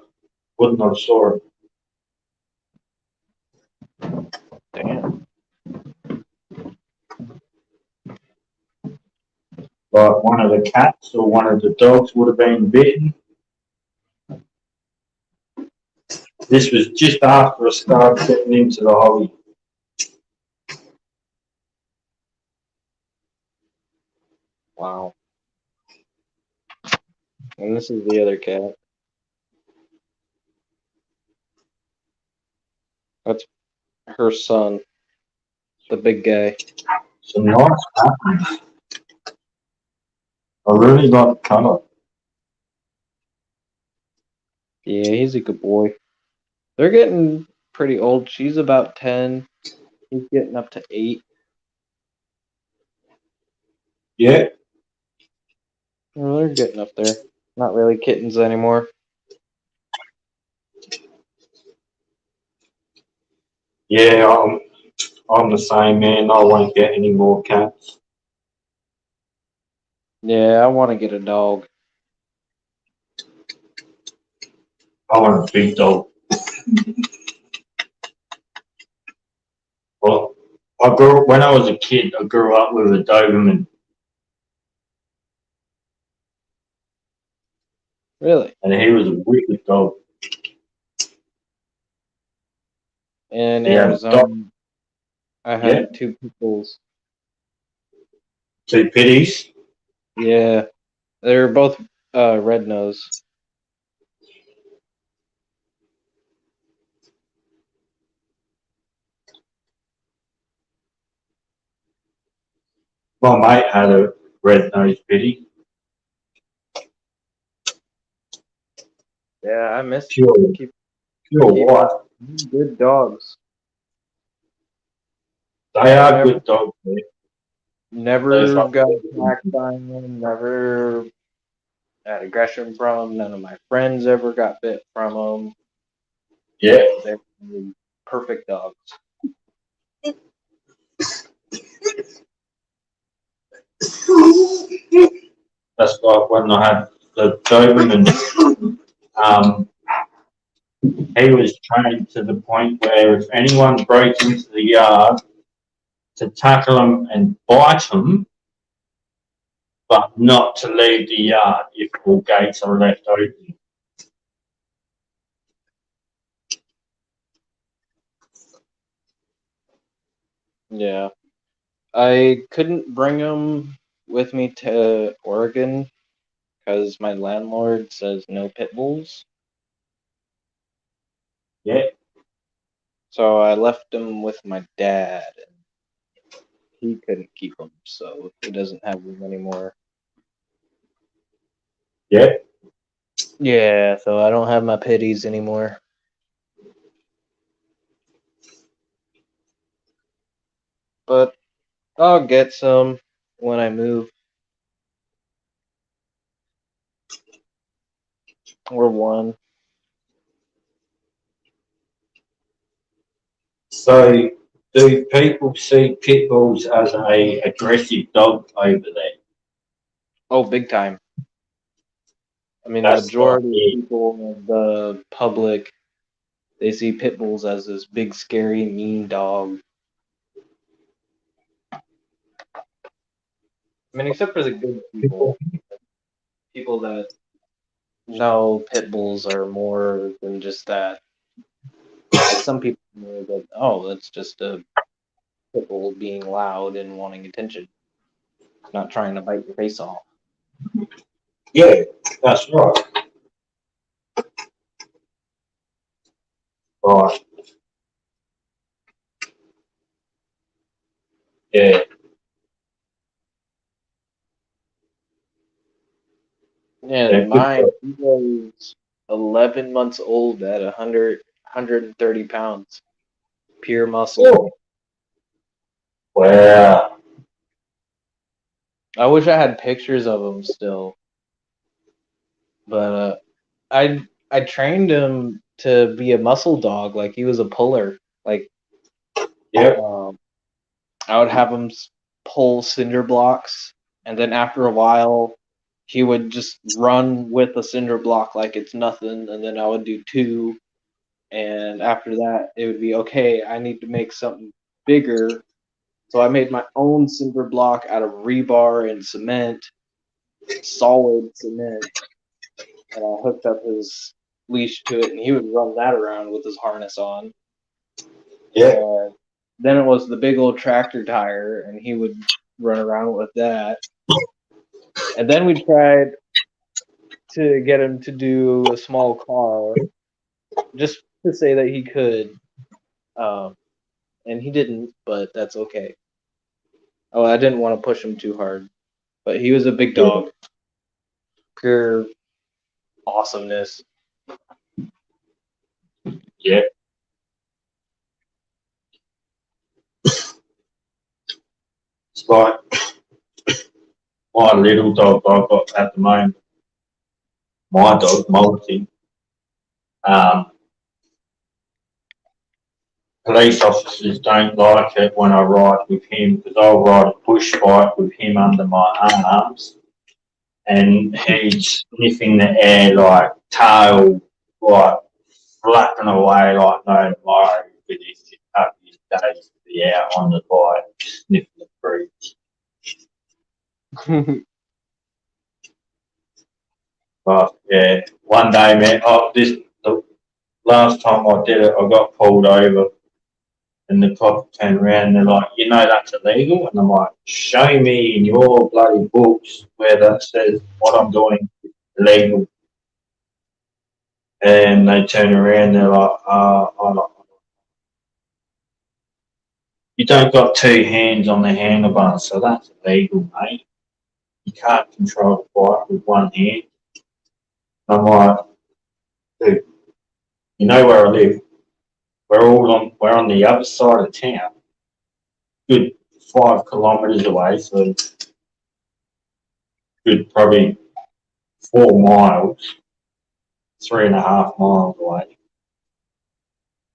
wouldn't have saw it. Damn. Like one of the cats or one of the dogs would have been bitten. This was just after I started getting into the hobby. Wow. And this is the other cat. That's her son, the big guy. Some nice cat. I really like the colour. Yeah, he's a good boy. They're getting pretty old. She's about 10. He's getting up to 8. Yeah, Well, they're getting up there. Not really kittens anymore. yeah, I'm the same, man. I won't get any more cats. Yeah, I want to get a dog. I want a big dog. Well, when I was a kid, I grew up with a Doberman, Really? and he was a wicked dog. In He had a dog, Arizona, I yeah, had 2 pit bulls. 2 pitties. Yeah, they were both Red nose. My mate had a red-nosed bitty, Yeah, I miss pure, keep pure keep white. good dogs. They are Never good dogs, man. Those never ones got are good. attacked by them. Never had aggression from them. None of my friends ever got bit from them. Yeah, They're perfect dogs. that's like when I had the Doberman. Um, he was trained to the point where if anyone broke into the yard, to tackle them and bite them, but not to leave the yard if all gates are left open. Yeah. I couldn't bring them with me to Oregon because my landlord says no pit bulls. Yeah, So I left them with my dad, and he couldn't keep them, so he doesn't have them anymore. yeah. Yeah, so I don't have my pitties anymore. But I'll get some when I move. Or one. So, do people see pit bulls as a aggressive dog over there? Oh, big time. I mean, the That's like, majority of yeah, people, the public, they see pit bulls as this big, scary, mean dog. I mean, except for the good people, people that know pit bulls are more than just that. Like some people know that, oh, that's just a pit bull being loud and wanting attention, not trying to bite your face off. yeah, that's right. Right, yeah, And they're good mine, dogs. he was 11 months old at 130 pounds, pure muscle. Oh, wow, I wish I had pictures of him still, but I trained him to be a muscle dog, like he was a puller. Like yeah, um, I would have him pull cinder blocks, and then after a while, he would just run with a cinder block like it's nothing, and then I would do two, and after that, it would be okay. I need to make something bigger, so I made my own cinder block out of rebar and cement, solid cement, and I hooked up his leash to it, and he would run that around with his harness on. yeah, And then it was the big old tractor tire, and he would run around with that. And then we tried to get him to do a small car, just to say that he could, um, and he didn't, but that's okay. Oh, I didn't want to push him too hard, but he was a big yeah, dog, pure awesomeness. yeah. It's like my little dog I've got at the moment. My dog, Multi. Um, police officers don't like it when I ride with him because I'll ride a push bike with him under my arms and he's sniffing the air like tail, like flapping away like no tomorrow with his happy days to be out on the bike sniffing the breeze. But yeah, one day, man, the last time I did it, I got pulled over and the cops turned around and they're like, you know that's illegal? And I'm like, show me in your bloody books where that says what I'm doing is illegal. And they turn around, they're like, you don't got two hands on the handlebars, so that's illegal, mate. You can't control the bike with one hand. I'm like, dude, you know where I live? We're on the other side of town, good 5 kilometres away, so good probably 4 miles, 3.5 miles away.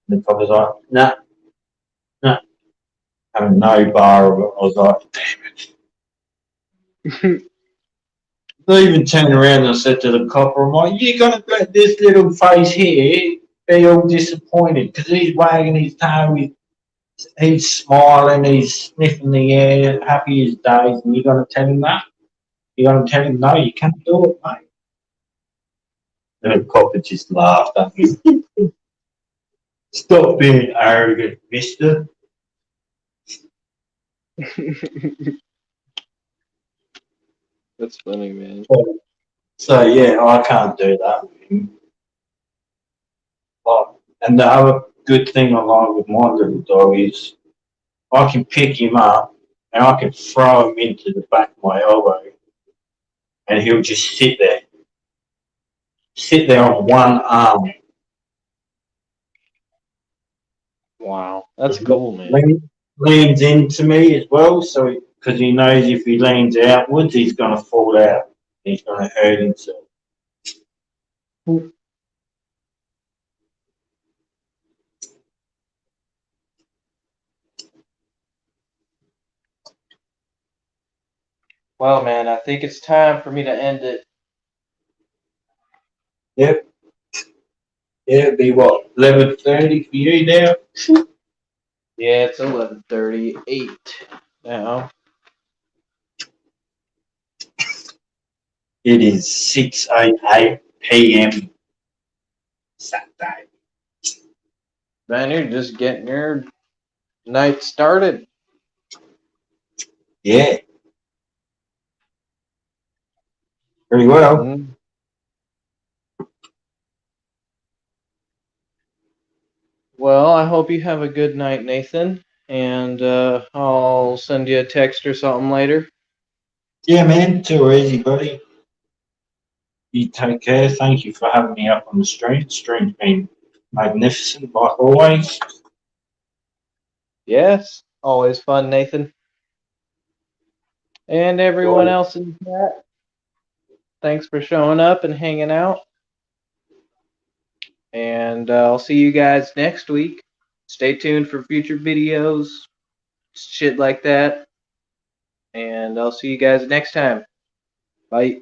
And the cop was like, nah, nah, having no bar of it. I was like, damn it. I even turned around and I said to the copper, I'm like, you're going to let this little face here be all disappointed because he's wagging his tail, he's smiling, he's sniffing the air, happy as days, and you're going to tell him that? You're going to tell him, no, you can't do it, mate. And the copper just laughed at me. Stop being arrogant, mister. That's funny, man. So yeah, I can't do that with him. And the other good thing I like with my little dog is I can pick him up and I can throw him into the back of my elbow and he'll just sit there on one arm. Wow, that's cool, man. Leans into me as well, so because he knows if he leans outwards, he's going to fall out. He's going to hurt himself. Well, man, I think it's time for me to end it. Yep. Yeah, it'd be what, 11:30 for you now? Yeah, it's 11:38 now. It is 6:08 p.m. Saturday. Man, you're just getting your night started. Yeah. Pretty well. Mm. Well, I hope you have a good night, Nathan. And I'll send you a text or something later. Yeah, man. Too easy, buddy. You take care. Thank you for having me up on the stream. Stream's been magnificent, like always. Yes, always fun, Nathan. And everyone else in chat, thanks for showing up and hanging out. And I'll see you guys next week. Stay tuned for future videos, shit like that. And I'll see you guys next time. Bye.